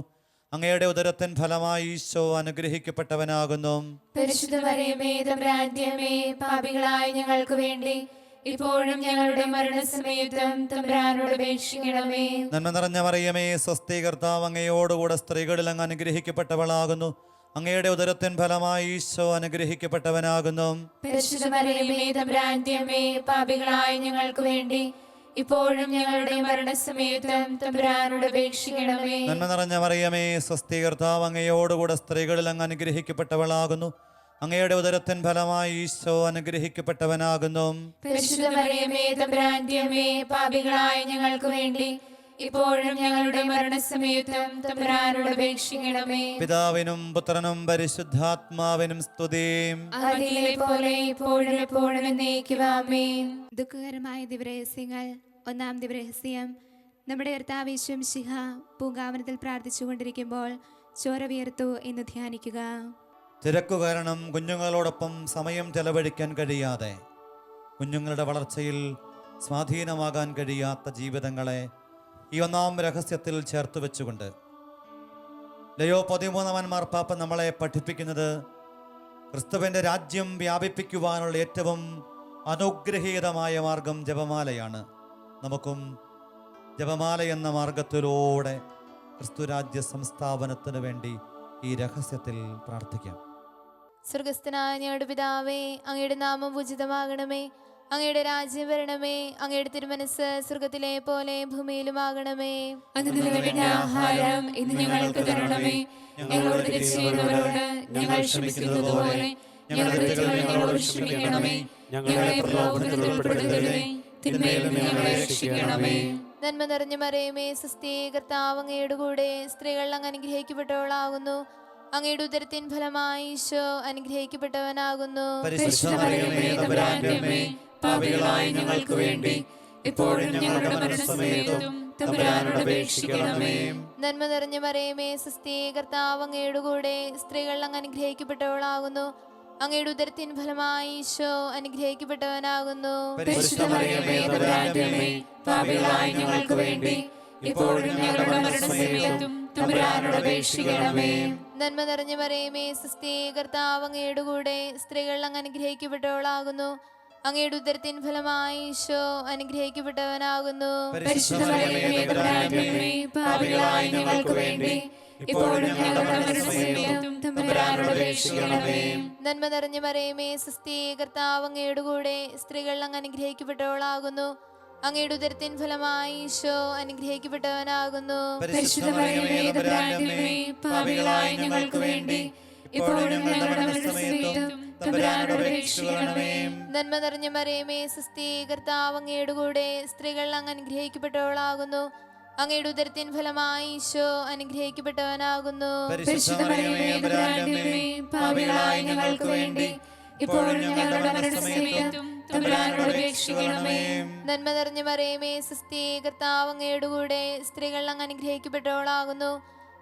അങ്ങയുടെ ഉദരത്തിൻ ഫലമായി ഈശോ അനുഗ്രഹിക്കപ്പെട്ടവനാകുന്നു. പരിശുദ്ധ മറിയമേ, തമ്പുരാന്റെ അമ്മേ, പാപികളായ ഞങ്ങൾക്ക് വേണ്ടി ഇപ്പോഴും ഞങ്ങളുടെ മരണസമയത്തും തമ്പുരാനോട് അപേക്ഷിക്കണമേ. നന്മ നിറഞ്ഞ മറിയമേ, സ്വസ്തി, കർത്താവ് അങ്ങയോടുകൂടെ സ്ത്രീകളിൽ അങ്ങ് അനുഗ്രഹിക്കപ്പെട്ടവളാകുന്നു. അങ്ങയുടെ ഉദരത്തിൻ ഫലമായി ഈശോ അനുഗ്രഹിക്കപ്പെട്ടവനാകുന്നു. പരിശുദ്ധ മറിയമേ, തമ്പുരാന്റെ അമ്മേ, പാപികളായ ഞങ്ങൾക്ക് വേണ്ടി ഇപ്പോഴും ഞങ്ങളുടെ മരണസമയത്തും തമ്പുരാനോട് അപേക്ഷിക്കണമേ. നന്മ നിറഞ്ഞ മറിയമേ, സ്വസ്തി, കർത്താവ് അങ്ങയോടുകൂടെ സ്ത്രീകളിൽ അങ്ങ് അനുഗ്രഹിക്കപ്പെട്ടവളാകുന്നു. അങ്ങയുടെ ഉദരത്തിൻ ഫലമായി ഈശോ അനുഗ്രഹിക്കപ്പെട്ടവനാകുന്നു. പരിശുദ്ധ മറിയമേ, തമ്പുരാന്റെ അമ്മേ, പാപികളായ ഞങ്ങൾക്ക് വേണ്ടി ഇപ്പോഴും ഞങ്ങളുടെ മരണസമയത്തും തമ്പുരാനോട് അപേക്ഷിക്കണമേ. പിതാവിനും പുത്രനും പരിശുദ്ധാത്മാവിനും സ്തുതി. ആദിയിലെ പോലെ ഇപ്പോഴും എപ്പോഴും എന്നേക്കും ആമേൻ. ദുഃഖകരമായ ദിവരഹസ്യങ്ങൾ. ഒന്നാം ദിവരഹസ്യം, നമ്മുടെ കർത്താവ് യേശു മിശിഹ പൂങ്കാവനത്തിൽ പ്രാർത്ഥിച്ചുകൊണ്ടിരിക്കുമ്പോൾ ചോര വിയർത്തു എന്ന് ധ്യാനിക്കുക. തിരക്കു കാരണം കുഞ്ഞുങ്ങളോടൊപ്പം സമയം ചെലവഴിക്കാൻ കഴിയാതെ, കുഞ്ഞുങ്ങളുടെ വളർച്ചയിൽ സ്വാധീനമാകാൻ കഴിയാത്ത ജീവിതങ്ങളെ ഈ ഒന്നാം രഹസ്യത്തിൽ ചേർത്ത് വെച്ചുകൊണ്ട് ലയോ 13 മാർപ്പാപ്പ നമ്മളെ പഠിപ്പിക്കുന്നത് ക്രിസ്തുവിൻ്റെ രാജ്യം വ്യാപിപ്പിക്കുവാനുള്ള ഏറ്റവും അനുഗ്രഹീതമായ മാർഗം ജപമാലയാണ്. നമുക്കും ജപമാല എന്ന മാർഗത്തിലൂടെ ക്രിസ്തുരാജ്യ സംസ്ഥാപനത്തിന് വേണ്ടി ഈ രഹസ്യത്തിൽ പ്രാർത്ഥിക്കാം. സ്വർഗസ്ഥനായ ഞങ്ങളുടെ പിതാവേ, അങ്ങയുടെ നാമം പൂജിതമാകണമേ. അങ്ങയുടെ രാജ്യം വരണമേ. അങ്ങയുടെ തിരുമനസ് സ്വർഗത്തിലെ പോലെ ഭൂമിയിലുമാകണമേ. അന്നു വേണ്ട ആഹാരം ഇന്ന് ഞങ്ങൾക്ക് തരണമേ. ഞങ്ങളോട് തെറ്റ് ചെയ്യുന്നവരോട് ഞങ്ങൾ ക്ഷമിക്കുന്നത് പോലെ ഞങ്ങളുടെ തെറ്റുകൾ ഞങ്ങളോട് ക്ഷമിക്കണമേ. ഞങ്ങളെ പ്രലോഭനത്തിൽ ഉൾപ്പെടുത്തരുതേ, തിന്മയിൽ നിന്ന് ഞങ്ങളെ രക്ഷിക്കണമേ. നന്മ നിറഞ്ഞ മറിയമേ, സ്വസ്തി, കർത്താവ് അങ്ങയുടെ കൂടെ സ്ത്രീകൾ അങ്ങ് അനുഗ്രഹിക്കപ്പെട്ടവളാകുന്നു. അങ്ങയുടെ ഉദരത്തിൻ ഫലമായി ഈശോ അനുഗ്രഹിക്കപ്പെട്ടവനാകുന്നു. പരിശുദ്ധ മറിയമേ, തമ്പുരാന്റെ അമ്മേ, പാപികളായ ഞങ്ങൾക്ക് വേണ്ടി ഇപ്പോഴും ഞങ്ങളുടെ മരണസമയത്തും തമ്പുരാനോട് അപേക്ഷിക്കണമേ. നന്മ നിറഞ്ഞ മറിയമേ, സ്വസ്തി, കർത്താവ് അങ്ങയുടെ കൂടെ സ്ത്രീകൾ അങ്ങ് അനുഗ്രഹിക്കപ്പെട്ടവളാകുന്നു. അങ്ങയുടെ ഉദരത്തിൻ ഫലമായി ഈശോ അനുഗ്രഹിക്കപ്പെട്ടവനാകുന്നു. പരിശുദ്ധ മറിയമേ, തമ്പുരാന്റെ അമ്മേ, പാപികളായ ഞങ്ങൾക്ക് വേണ്ടി ഇപ്പോഴും ഞങ്ങളുടെ മരണസമയത്തും തമ്പുരാനോട് അപേക്ഷിക്കണമേ. നന്മ നിറഞ്ഞ മറിയമേ, സ്വസ്തി, കർത്താവ് അങ്ങയുടെ കൂടെ സ്ത്രീകൾ അങ്ങ് അനുഗ്രഹിക്കപ്പെട്ടവളാകുന്നു. അങ്ങയുടെ ഉദരത്തിൻ ഫലമായി ഈശോ അനുഗ്രഹിക്കപ്പെട്ടവനാകുന്നു. പരിശുദ്ധ മറിയമേ, തമ്പുരാന്റെ അമ്മേ, പാപികളായ ഞങ്ങൾക്ക് വേണ്ടി ഇപ്പോഴും ഞങ്ങളുടെ മരണസമയത്തും തമ്പുരാനോട് അപേക്ഷിക്കണമേ. നന്മ നിറഞ്ഞ മറിയമേ, സ്വസ്തി, കർത്താവ് അങ്ങയുടെ കൂടെ സ്ത്രീകൾ അങ്ങ് അനുഗ്രഹിക്കപ്പെട്ടവളാകുന്നു. അങ്ങയുടെ ഉദരത്തിൻ ഫലമായി ഈശോ അനുഗ്രഹിക്കപ്പെട്ടവനാകുന്നു. പരിശുദ്ധ മറിയമേ, തമ്പുരാന്റെ അമ്മേ, പാപികളായ ഞങ്ങൾക്ക് വേണ്ടി ഇപ്പോഴും ഞങ്ങളുടെ മരണസമയത്തും തമ്പുരാനോട് അപേക്ഷിക്കണമേ. നന്മ നിറഞ്ഞ മറിയമേ, സ്വസ്തി, കർത്താവ് അങ്ങയുടെ കൂടെ സ്ത്രീകൾ അങ്ങ് അനുഗ്രഹിക്കപ്പെട്ടവളാകുന്നു. അങ്ങയുടെ ഉദരത്തിൻ ഫലമായി ഈശോ അനുഗ്രഹിക്കപ്പെട്ടവനാകുന്നു. പരിശുദ്ധ മറിയമേ, തമ്പുരാന്റെ അമ്മേ, പാപികളായ ഞങ്ങൾക്ക് വേണ്ടി ഇപ്പോഴും ഞങ്ങളുടെ മരണസമയത്തും തമ്പുരാനോട് അപേക്ഷിക്കണമേ. നന്മ നിറഞ്ഞ മറിയമേ, സ്വസ്തി, കർത്താവ് അങ്ങയുടെ കൂടെ സ്ത്രീകൾ അങ്ങ് അനുഗ്രഹിക്കപ്പെട്ടവളാകുന്നു.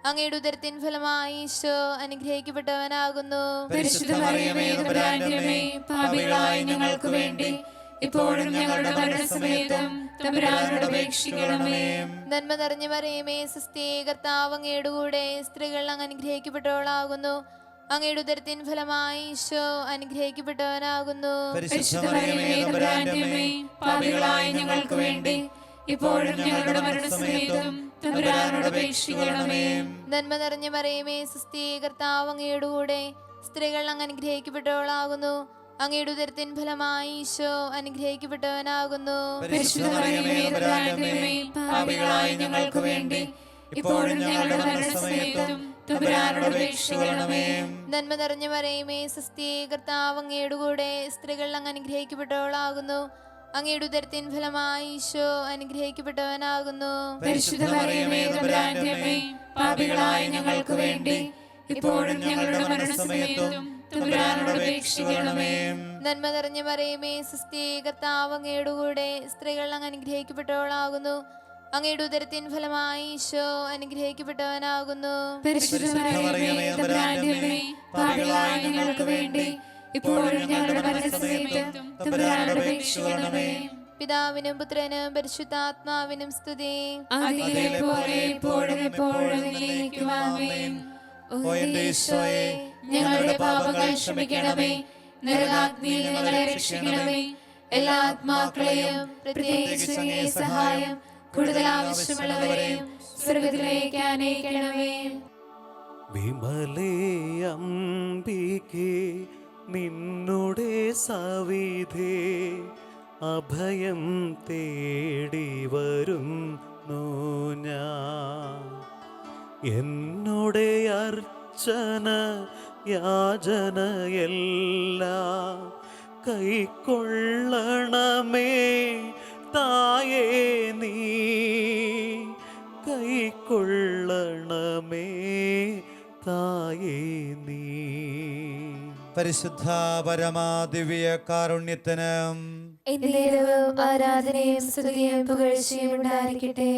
അങ്ങയുടെ ഉദരത്തിൻ ഫലമായി ഈശോ അനുഗ്രഹിക്കപ്പെട്ടവനാകുന്നു. പരിശുദ്ധ മറിയമേ, തമ്പുരാന്റെ അമ്മേ, പാപികളായ ഞങ്ങൾക്ക് വേണ്ടി ഇപ്പോഴും ഞങ്ങളുടെ മരണസമയത്തും തമ്പുരാനോട് അപേക്ഷിക്കണമേ. നന്മ നിറഞ്ഞ മറിയമേ, സ്വസ്തി, കർത്താവ് അങ്ങയുടെ കൂടെ സ്ത്രീകൾ അങ്ങ് അനുഗ്രഹിക്കപ്പെട്ടവളാകുന്നു. അങ്ങയുടെ ഉദരത്തിൻ ഫലമായി ഈശോ അനുഗ്രഹിക്കപ്പെട്ടവനാകുന്നു. പരിശുദ്ധ മറിയമേ, തമ്പുരാന്റെ അമ്മേ, പാപികളായ ഞങ്ങൾക്ക് വേണ്ടി ഇപ്പോഴും ഞങ്ങളുടെ മരണസമയത്തും തമ്പുരാനോട് അപേക്ഷിക്കണമേ. നന്മ നിറഞ്ഞ മറിയമേ, സ്വസ്തി, കർത്താവ് അങ്ങയുടെ കൂടെ സ്ത്രീകൾ അങ്ങ് അനുഗ്രഹിക്കപ്പെട്ടവളാകുന്നു. അങ്ങയുടെ ഉദരത്തിൻ ഫലമായി ഈശോ അനുഗ്രഹിക്കപ്പെട്ടവനാകുന്നു. പരിശുദ്ധ മറിയമേ, തമ്പുരാന്റെ അമ്മേ, പാപികളായ ഞങ്ങൾക്ക് വേണ്ടി ഇപ്പോഴും ഞങ്ങളുടെ മരണസമയത്തും തമ്പുരാനോട് അപേക്ഷിക്കണമേ. നന്മ നിറഞ്ഞ മറിയമേ, സ്വസ്തി, കർത്താവ് അങ്ങയുടെ കൂടെ, സ്ത്രീകൾ അങ്ങ് അനുഗ്രഹിക്കപ്പെട്ടവളാകുന്നു. അങ്ങയുടെ ഉദരത്തിൻ ഫലമായി ഈശോ അനുഗ്രഹിക്കപ്പെട്ടവനാകുന്നു. പരിശുദ്ധ മറിയമേ, തമ്പുരാന്റെ അമ്മേ, പാപികളായ ഞങ്ങൾക്ക് വേണ്ടി ഇപ്പോഴും ഞങ്ങളുടെ മരണസമയത്തും തമ്പുരാനോട് അപേക്ഷിക്കണമേ. നന്മ നിറഞ്ഞ മറിയമേ, സ്വസ്തി, കർത്താവ് അങ്ങയുടെ കൂടെ, സ്ത്രീകൾ അങ്ങ് അനുഗ്രഹിക്കപ്പെട്ടവളാകുന്നു. അങ്ങയുടെ ഉദരത്തിൻ ഫലമായി ഈശോ അനുഗ്രഹിക്കപ്പെട്ടവനാകുന്നു. പരിശുദ്ധ മറിയമേ, തമ്പുരാന്റെ അമ്മേ, പാപികളായ ഞങ്ങൾക്ക് വേണ്ടി ഇപ്പോഴും ഞങ്ങളുടെ മരണസമയത്തും തമ്പുരാനോട് അപേക്ഷിക്കണമേ. പിതാവിനും പുത്രനും പരിശുദ്ധാത്മാവിനും സ്തുതി. അതിലെ പോലെ ഇപ്പോഴും എപ്പോഴും എന്നേക്കും ആമേൻ. ഓ എന്റെ ഈശോയെ, ഞങ്ങളുടെ പാപങ്ങൾ ക്ഷമിക്കണമേ, നരകാഗ്നിയിൽ ഞങ്ങളെ രക്ഷിക്കണമേ, എല്ലാ ആത്മാക്കളെയും പ്രത്യേകിച്ച് അങ്ങേ സഹായം കൂടുതൽ ആവശ്യമുള്ളവരെയും സ്വർഗ്ഗത്തിലേക്ക് ആനയിക്കണമേ. വിമലേ അംബികേ, നിന്നുടെ സവിധേ അഭയം തേടി വരുന്നു ഞാൻ. എന്നോടെ അർച്ചന യാചനയെല്ലാം കൈക്കൊള്ളണമേ തായേ നീ, കൈക്കൊള്ളണമേ തായേ നീ. പരിശുദ്ധ പരമാ ദിവ്യ കാരുണ്യത്തിന് എന്നേരവും ആരാധനയും സ്തുതിയും പുകഴ്ചയും ഉണ്ടായിരിക്കട്ടെ.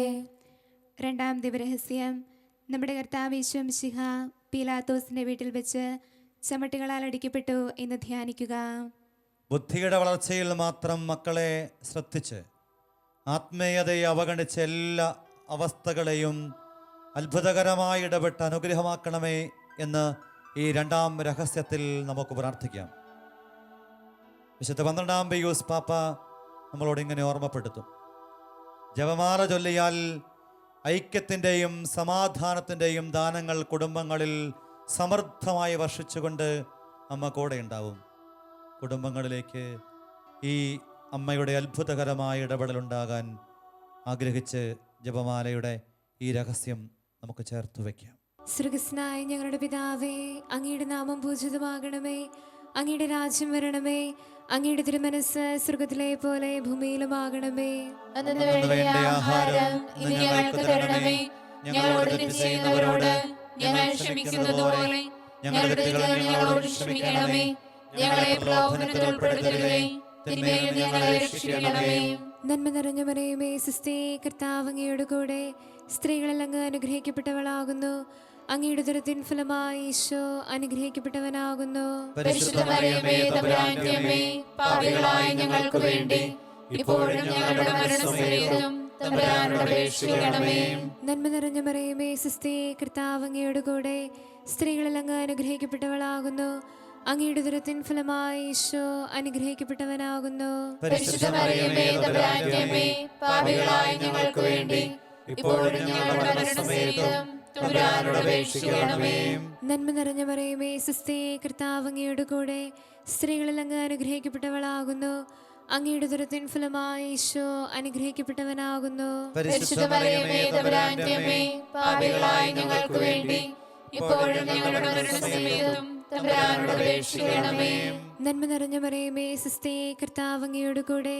രണ്ടാം ദിവരഹസ്യം. നമ്മുടെ കർത്താവ് യേശു മിശിഹ പീലാത്തോസിന്റെ വീട്ടിൽ വെച്ച് ചമട്ടുകളാൽ അടിക്കപ്പെട്ടു എന്ന് ധ്യാനിക്കുക. ബുദ്ധിയുടെ വളർച്ചയിൽ മാത്രം മക്കളെ ശ്രദ്ധിച്ച് ആത്മീയതയെ അവഗണിച്ച എല്ലാ അവസ്ഥകളെയും അത്ഭുതകരമായി ഇടപെട്ട് അനുഗ്രഹമാക്കണമേ എന്ന് ഈ രണ്ടാം രഹസ്യത്തിൽ നമുക്ക് പ്രാർത്ഥിക്കാം. വിശുദ്ധ 12-ാം പീയൂസ് പാപ്പ നമ്മളോട് ഇങ്ങനെ ഓർമ്മപ്പെടുത്തും: ജപമാല ചൊല്ലിയാൽ ഐക്യത്തിൻ്റെയും സമാധാനത്തിൻ്റെയും ദാനങ്ങൾ കുടുംബങ്ങളിൽ സമൃദ്ധമായി വർഷിച്ചുകൊണ്ട് അമ്മ കൂടെ ഉണ്ടാവും. കുടുംബങ്ങളിലേക്ക് ഈ അമ്മയുടെ അത്ഭുതകരമായ ഇടപെടലുണ്ടാകാൻ ആഗ്രഹിച്ച് ജപമാലയുടെ ഈ രഹസ്യം നമുക്ക് ചേർത്ത് വയ്ക്കാം. സ്വർഗ്ഗസ്ഥനായ ഞങ്ങളുടെ പിതാവേ, അങ്ങയുടെ നാമം പൂജിതമാകണമേ, അങ്ങയുടെ രാജ്യം വരണമേ, അങ്ങയുടെ തിരുമനസ് സ്വർഗ്ഗത്തിലെ പോലെ ഭൂമിയിലുമാകണമേ. അന്നന്ന് വേണ്ട ആഹാരം ഇന്ന് ഞങ്ങൾക്ക് തരണമേ. ഞങ്ങളോട് തെറ്റ് ചെയ്യുന്നവരോട് ഞങ്ങൾ ക്ഷമിക്കുന്നത് പോലെ ഞങ്ങളുടെ തെറ്റുകൾ ഞങ്ങളോട് ക്ഷമിക്കണമേ. ഞങ്ങളെ പ്രലോഭനത്തിൽ ഉൾപ്പെടുത്തരുതേ, തിന്മയിൽ നിന്ന് ഞങ്ങളെ രക്ഷിക്കണമേ. നന്മ നിറഞ്ഞ മറിയമേ, സ്വസ്തി, കർത്താവ് അങ്ങയുടെ കൂടെ, സ്ത്രീകളിൽ അങ്ങ് അനുഗ്രഹിക്കപ്പെട്ടവളാകുന്നു. അങ്ങയുടെ ഉദരത്തിൻ ഫലമായി ഈശോ അനുഗ്രഹിക്കപ്പെട്ടവനാകുന്നു. പരിശുദ്ധ മറിയമേ, തമ്പുരാന്റെ അമ്മേ, പാപികളായ ഞങ്ങൾക്ക് വേണ്ടി ഇപ്പോഴും ഞങ്ങളുടെ മരണസമയത്തും തമ്പുരാനോട് അപേക്ഷിക്കണമേ. നന്മ നിറഞ്ഞ മറിയമേ, സ്വസ്തി, കർത്താവ് അങ്ങയുടെ കൂടെ, സ്ത്രീകളിൽ അങ്ങ് അനുഗ്രഹിക്കപ്പെട്ടവളാകുന്നു. അങ്ങയുടെ ഉദരത്തിൻ ഫലമായി ഈശോ അനുഗ്രഹിക്കപ്പെട്ടവനാകുന്നു. പരിശുദ്ധ മറിയമേ, തമ്പുരാന്റെ അമ്മേ, പാപികളായ ഞങ്ങൾക്ക് വേണ്ടി ഇപ്പോഴും ഞങ്ങളുടെ മരണസമയത്തും തമ്പുരാനോട് അപേക്ഷിക്കണമേ. നന്മ നിറഞ്ഞ മറിയമേ, സ്വസ്തി, കർത്താവ് അങ്ങയുടെ കൂടെ, സ്ത്രീകളിൽ അങ്ങ് അനുഗ്രഹിക്കപ്പെട്ടവളാകുന്നു. അങ്ങയുടെ ഉദരത്തിൻ ഫലമായി ഈശോ അനുഗ്രഹിക്കപ്പെട്ടവനാകുന്നു. പരിശുദ്ധ മറിയമേ, തമ്പുരാന്റെ അമ്മേ, പാപികളായ ഞങ്ങൾക്ക് വേണ്ടി ഇപ്പോഴും ഞങ്ങളുടെ മരണസമയത്തും തമ്പുരാനോട് അപേക്ഷിക്കണമേ. നന്മ നിറഞ്ഞ മറിയമേ, സ്വസ്തി, കർത്താവ് അങ്ങയുടെ കൂടെ,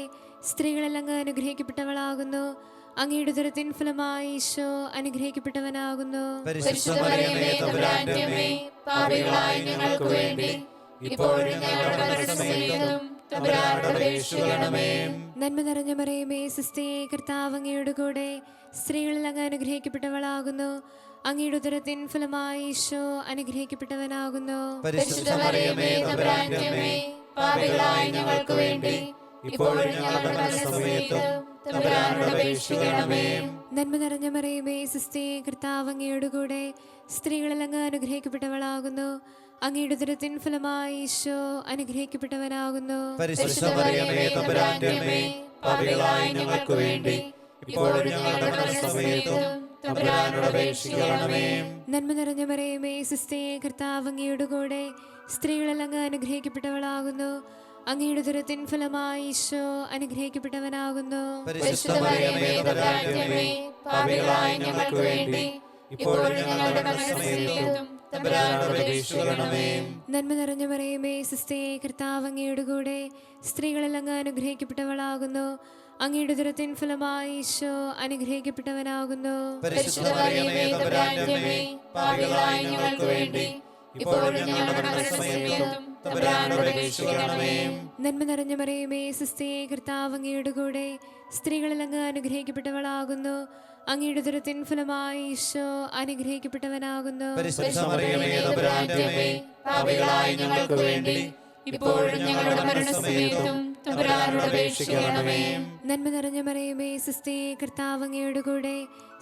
സ്ത്രീകളിൽ അങ്ങ് അനുഗ്രഹിക്കപ്പെട്ടവളാകുന്നു. അങ്ങയുടെ ഉദരത്തിൻ ഫലമായി ഈശോ അനുഗ്രഹിക്കപ്പെട്ടവനാകുന്നു. പരിശുദ്ധ മറിയമേ, തമ്പുരാന്റെ അമ്മേ, പാപികളായ ഞങ്ങൾക്ക് വേണ്ടി ഇപ്പോഴും ഞങ്ങളുടെ മരണസമയത്തും തമ്പുരാനോട് അപേക്ഷിക്കണമേ. നന്മ നിറഞ്ഞ മറിയമേ, സ്വസ്തി, കർത്താവ് അങ്ങയുടെ കൂടെ, സ്ത്രീകളിൽ അങ്ങ് അനുഗ്രഹിക്കപ്പെട്ടവളാകുന്നു. അങ്ങയുടെ ഉദരത്തിൻ ഫലമായി ഈശോ അനുഗ്രഹിക്കപ്പെട്ടവനാകുന്നു. പരിശുദ്ധ മറിയമേ, തമ്പുരാന്റെ അമ്മേ, പാപികളായ ഞങ്ങൾക്ക് വേണ്ടി ഇപ്പോഴും ഞങ്ങളുടെ മരണസമയത്തും തമ്പുരാനോട് അപേക്ഷിക്കണമേ. നന്മ നിറഞ്ഞ മറിയമേ, സ്വസ്തി, കർത്താവ് അങ്ങയുടെ കൂടെ, സ്ത്രീകളിൽ അങ്ങ് അനുഗ്രഹിക്കപ്പെട്ടവളാകുന്നു. അങ്ങയുടെ ഉദരത്തിൻ ഫലമായി ഈശോ അനുഗ്രഹിക്കപ്പെട്ടവനാകുന്നു. പരിശുദ്ധ മറിയമേ, തമ്പുരാന്റെ അമ്മേ, പാപികളായ ഞങ്ങൾക്ക് വേണ്ടി ഇപ്പോഴും ഞങ്ങളുടെ മരണസമയത്തും തമ്പുരാനോട് അപേക്ഷിക്കണമേ. നന്മ നിറഞ്ഞ മറിയമേ, സ്വസ്തി, കർത്താവ് അങ്ങയുടെ കൂടെ, സ്ത്രീകളിൽ അങ്ങ് അനുഗ്രഹിക്കപ്പെട്ടവളാകുന്നു. അങ്ങയുടെ ഉദരത്തിൻ ഫലമായി ഈശോ അനുഗ്രഹിക്കപ്പെട്ടവനാകുന്നു. പരിശുദ്ധ മറിയമേ തമ്പുരാന്റെ അമ്മേ, പാപികളായ ഞങ്ങൾക്ക് വേണ്ടി ഇപ്പോഴും ഞങ്ങളുടെ മരണസമയത്തും തമ്പുരാനോട് അപേക്ഷിക്കണമേ. നന്മ നിറഞ്ഞ മറിയമേ സുസ്ഥേ, കർത്താവ് അങ്ങയുടെ കൂടെ സ്ത്രീകളിൽ അങ്ങ് അനുഗ്രഹിക്കപ്പെട്ടവളാകുന്നു. അങ്ങയുടെ ഉദരത്തിൻ ഫലമായി ഈശോ അനുഗ്രഹിക്കപ്പെട്ടവനാകുന്നു. പരിശുദ്ധ മറിയമേ തമ്പുരാന്റെ അമ്മേ, പാപികളായ ഞങ്ങൾക്ക് വേണ്ടി ഇപ്പോഴും ഞങ്ങളുടെ മരണസമയത്തും തമ്പുരാനോട് അപേക്ഷിക്കണമേ. നന്മ നിറഞ്ഞ മറിയമേ സുസ്ഥേ, കർത്താവ് അങ്ങയുടെ കൂടെ സ്ത്രീകളിൽ അങ്ങ് അനുഗ്രഹിക്കപ്പെട്ടവളാകുന്നു. അങ്ങയുടെ ഉദരത്തിൻ ഫലമായി ഈശോ അനുഗ്രഹിക്കപ്പെട്ടവനാകുന്നു. പരിശുദ്ധ മറിയമേ തമ്പുരാന്റെ അമ്മേ, പാപികളായ ഞങ്ങൾക്ക് വേണ്ടി ഇപ്പോഴും ഞങ്ങളുടെ മരണസമയത്തും തമ്പുരാനോട് അപേക്ഷിക്കണമേ. നന്മ നിറഞ്ഞ മറിയമേ സുസ്ഥേ, കർത്താവ് അങ്ങയുടെ കൂടെ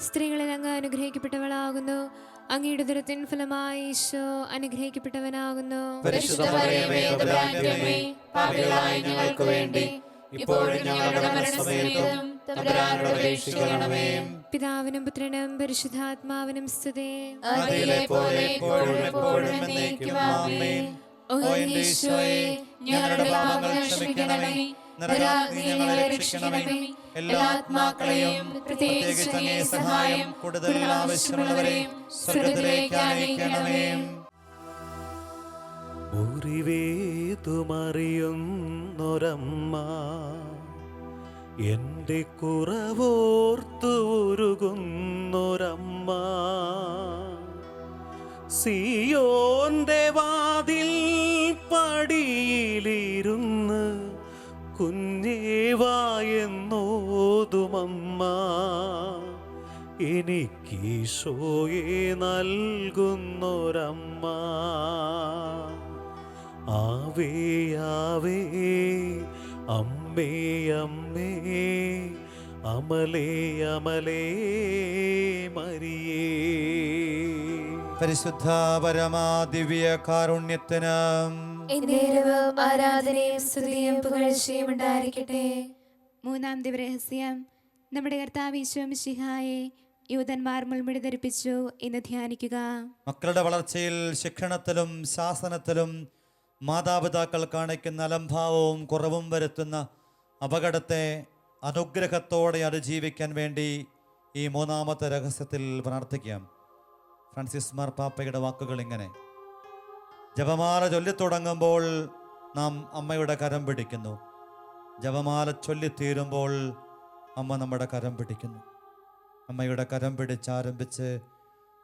സ്ത്രീകളിൽ അങ്ങ് അനുഗ്രഹിക്കപ്പെട്ടവളാകുന്നു. അങ്ങയുടെ ഉദരത്തിൻ ഫലമായി ഈശോ അനുഗ്രഹിക്കപ്പെട്ടവനാകുന്നു. പരിശുദ്ധ മറിയമേ തമ്പുരാന്റെ അമ്മേ, പാപികളായ ഞങ്ങൾക്ക് വേണ്ടി ഇപ്പോഴും ഞങ്ങളുടെ മരണസമയത്തും തമ്പുരാനോട് അപേക്ഷിക്കണമേ. പിതാവിനും പുത്രനും പരിശുദ്ധാത്മാവിനും സ്തുതി. ആദിയിലെ പോലെ എപ്പോഴും എപ്പോഴും എന്നേക്കും ആമേൻ. ഓ എന്റെ ഈശോയെ, ഞങ്ങളുടെ പാപങ്ങൾ ക്ഷമിക്കണമേ, നരകാഗ്നി ഞങ്ങളെ രക്ഷിക്കണമേ. എല്ലാ ആത്മാക്കളെയും പ്രത്യേകിച്ച് അങ്ങേ സഹായം കൂടുതൽ ആവശ്യമുള്ളവരെയും സ്വർഗ്ഗത്തിലേക്ക് അയക്കണമേ. മുറിവേതുമറിയുന്നൊരമ്മ എൻ്റെ കുറവോർത്തു ഉരുകുന്നൊരമ്മ, സിയോന്റെ വാതിൽ പടിയിലിരുന്ന് കുഞ്ഞേവായെന്നോതുമമ്മ, എനിക്കീശോയെ നൽകുന്നൊരമ്മ. ആവേ ആവേ അമ്മേ അമ്മേ, അമലേ അമലേ മരിയേ. പരിശുദ്ധ പരമാ ദിവ്യ കാരുണ്യത്തിന് എന്നേരവും ആരാധനയും സ്തുതിയും പുകഴ്ചയും ഉണ്ടായിരിക്കട്ടെ. മൂന്നാം ദിവരഹസ്യം. നമ്മുടെ കർത്താവ് ഈശോ മിശിഹായെ യൂതന്മാർ മുൾമുടി ധരിപ്പിച്ചു എന്ന് ധ്യാനിക്കുക. മക്കളുടെ വളർച്ചയിൽ, ശിക്ഷണത്തിലും ശാസനത്തിലും മാതാപിതാക്കൾ കാണിക്കുന്ന അലംഭാവവും കുറവും വരുത്തുന്ന അപകടത്തെ അനുഗ്രഹത്തോടെ അതിജീവിക്കാൻ വേണ്ടി ഈ മൂന്നാമത്തെ രഹസ്യത്തിൽ പ്രാർത്ഥിക്കാം. ഫ്രാൻസിസ് മാർപ്പാപ്പയുടെ വാക്കുകൾ ഇങ്ങനെ: ജപമാല ചൊല്ലിത്തുടങ്ങുമ്പോൾ നാം അമ്മയുടെ കരം പിടിക്കുന്നു. ജപമാല ചൊല്ലിത്തീരുമ്പോൾ അമ്മ നമ്മുടെ കരം പിടിക്കുന്നു. അമ്മയുടെ കരം പിടിച്ചാരംഭിച്ച്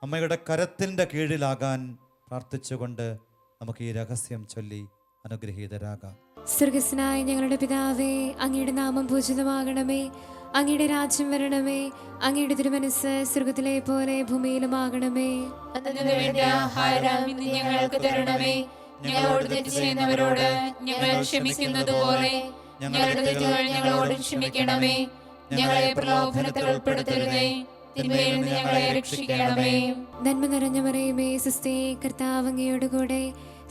അമ്മയുടെ കരത്തിൻ്റെ കീഴിലാകാൻ പ്രാർത്ഥിച്ചുകൊണ്ട് നമുക്ക് ഈ രഹസ്യം ചൊല്ലി അനുഗ്രഹീതരാകാം. സ്വർഗസ്നായ ഞങ്ങളുടെ പിതാവേ, അങ്ങയുടെ നാമം പൂജിതമാകണമേ. അങ്ങയുടെ രാജ്യം വരണമേ. അങ്ങയുടെ തിരുമനസ്സ് സ്വർഗത്തിലെ പോലെ ഭൂമിയിലുമാകണമേ. അന്നു വേണ്ട ആഹാരം ഇന്ന് ഞങ്ങൾക്ക് തരണമേ. ഞങ്ങളോട് തെറ്റ് ചെയ്യുന്നവരോട് ഞങ്ങൾ ക്ഷമിക്കുന്നത് പോലെ ഞങ്ങളുടെ തെറ്റുകൾ ഞങ്ങളോട് ക്ഷമിക്കണമേ. ഞങ്ങളെ പ്രലോഭനത്തിൽ ഉൾപ്പെടുത്തരുതേ, തിന്മയിൽ നിന്ന് ഞങ്ങളെ രക്ഷിക്കണമേ. നന്മ നിറഞ്ഞ മറിയമേ സുസ്ഥേ, കർത്താവ് അങ്ങയുടെ കൂടെ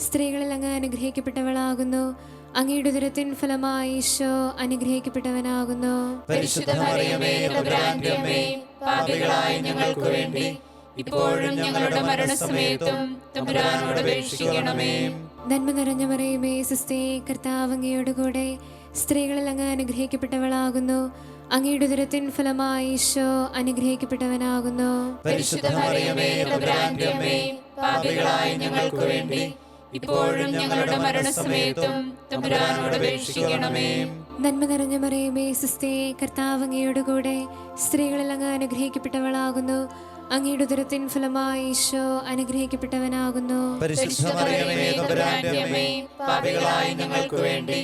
സ്ത്രീകളിൽ അങ്ങ് അനുഗ്രഹിക്കപ്പെട്ടവളാകുന്നു. അങ്ങയുടെ ഉദരത്തിൻ ഫലമായി ഈശോ അനുഗ്രഹിക്കപ്പെട്ടവനാകുന്നു. പരിശുദ്ധ മറിയമേ തമ്പുരാന്റെ അമ്മേ, പാപികളായ ഞങ്ങൾക്ക് വേണ്ടി ഇപ്പോഴും ഞങ്ങളുടെ മരണസമയത്തും തമ്പുരാനോട് അപേക്ഷിക്കണമേ. നന്മ നിറഞ്ഞ മറിയമേ സുസ്ഥേ, കർത്താവ് അങ്ങയുടെ കൂടെ സ്ത്രീകളിൽ അങ്ങ് അനുഗ്രഹിക്കപ്പെട്ടവളാകുന്നു. അങ്ങയുടെ ഉദരത്തിൻ ഫലമായി ഈശോ അനുഗ്രഹിക്കപ്പെട്ടവനാകുന്നു. പരിശുദ്ധ മറിയമേ തമ്പുരാന്റെ അമ്മേ, പാപികളായ ഞങ്ങൾക്ക് വേണ്ടി ഇപ്പോഴും ഞങ്ങളുടെ മരണസമയത്തും തമ്പുരാനോട് അപേക്ഷിക്കണമേ. നന്മ നിറഞ്ഞ മറിയമേ സുസ്ഥേ, കർത്താവ് അങ്ങയുടെ കൂടെ സ്ത്രീകളിൽ അങ്ങ് അനുഗ്രഹിക്കപ്പെട്ടവളാകുന്നു. അങ്ങയുടെ ഉദരത്തിൻ ഫലമായി ഈശോ അനുഗ്രഹിക്കപ്പെട്ടവനാകുന്നു. പരിശുദ്ധ മറിയമേ തമ്പുരാന്റെ അമ്മേ, പാപികളായ ഞങ്ങൾക്ക് വേണ്ടി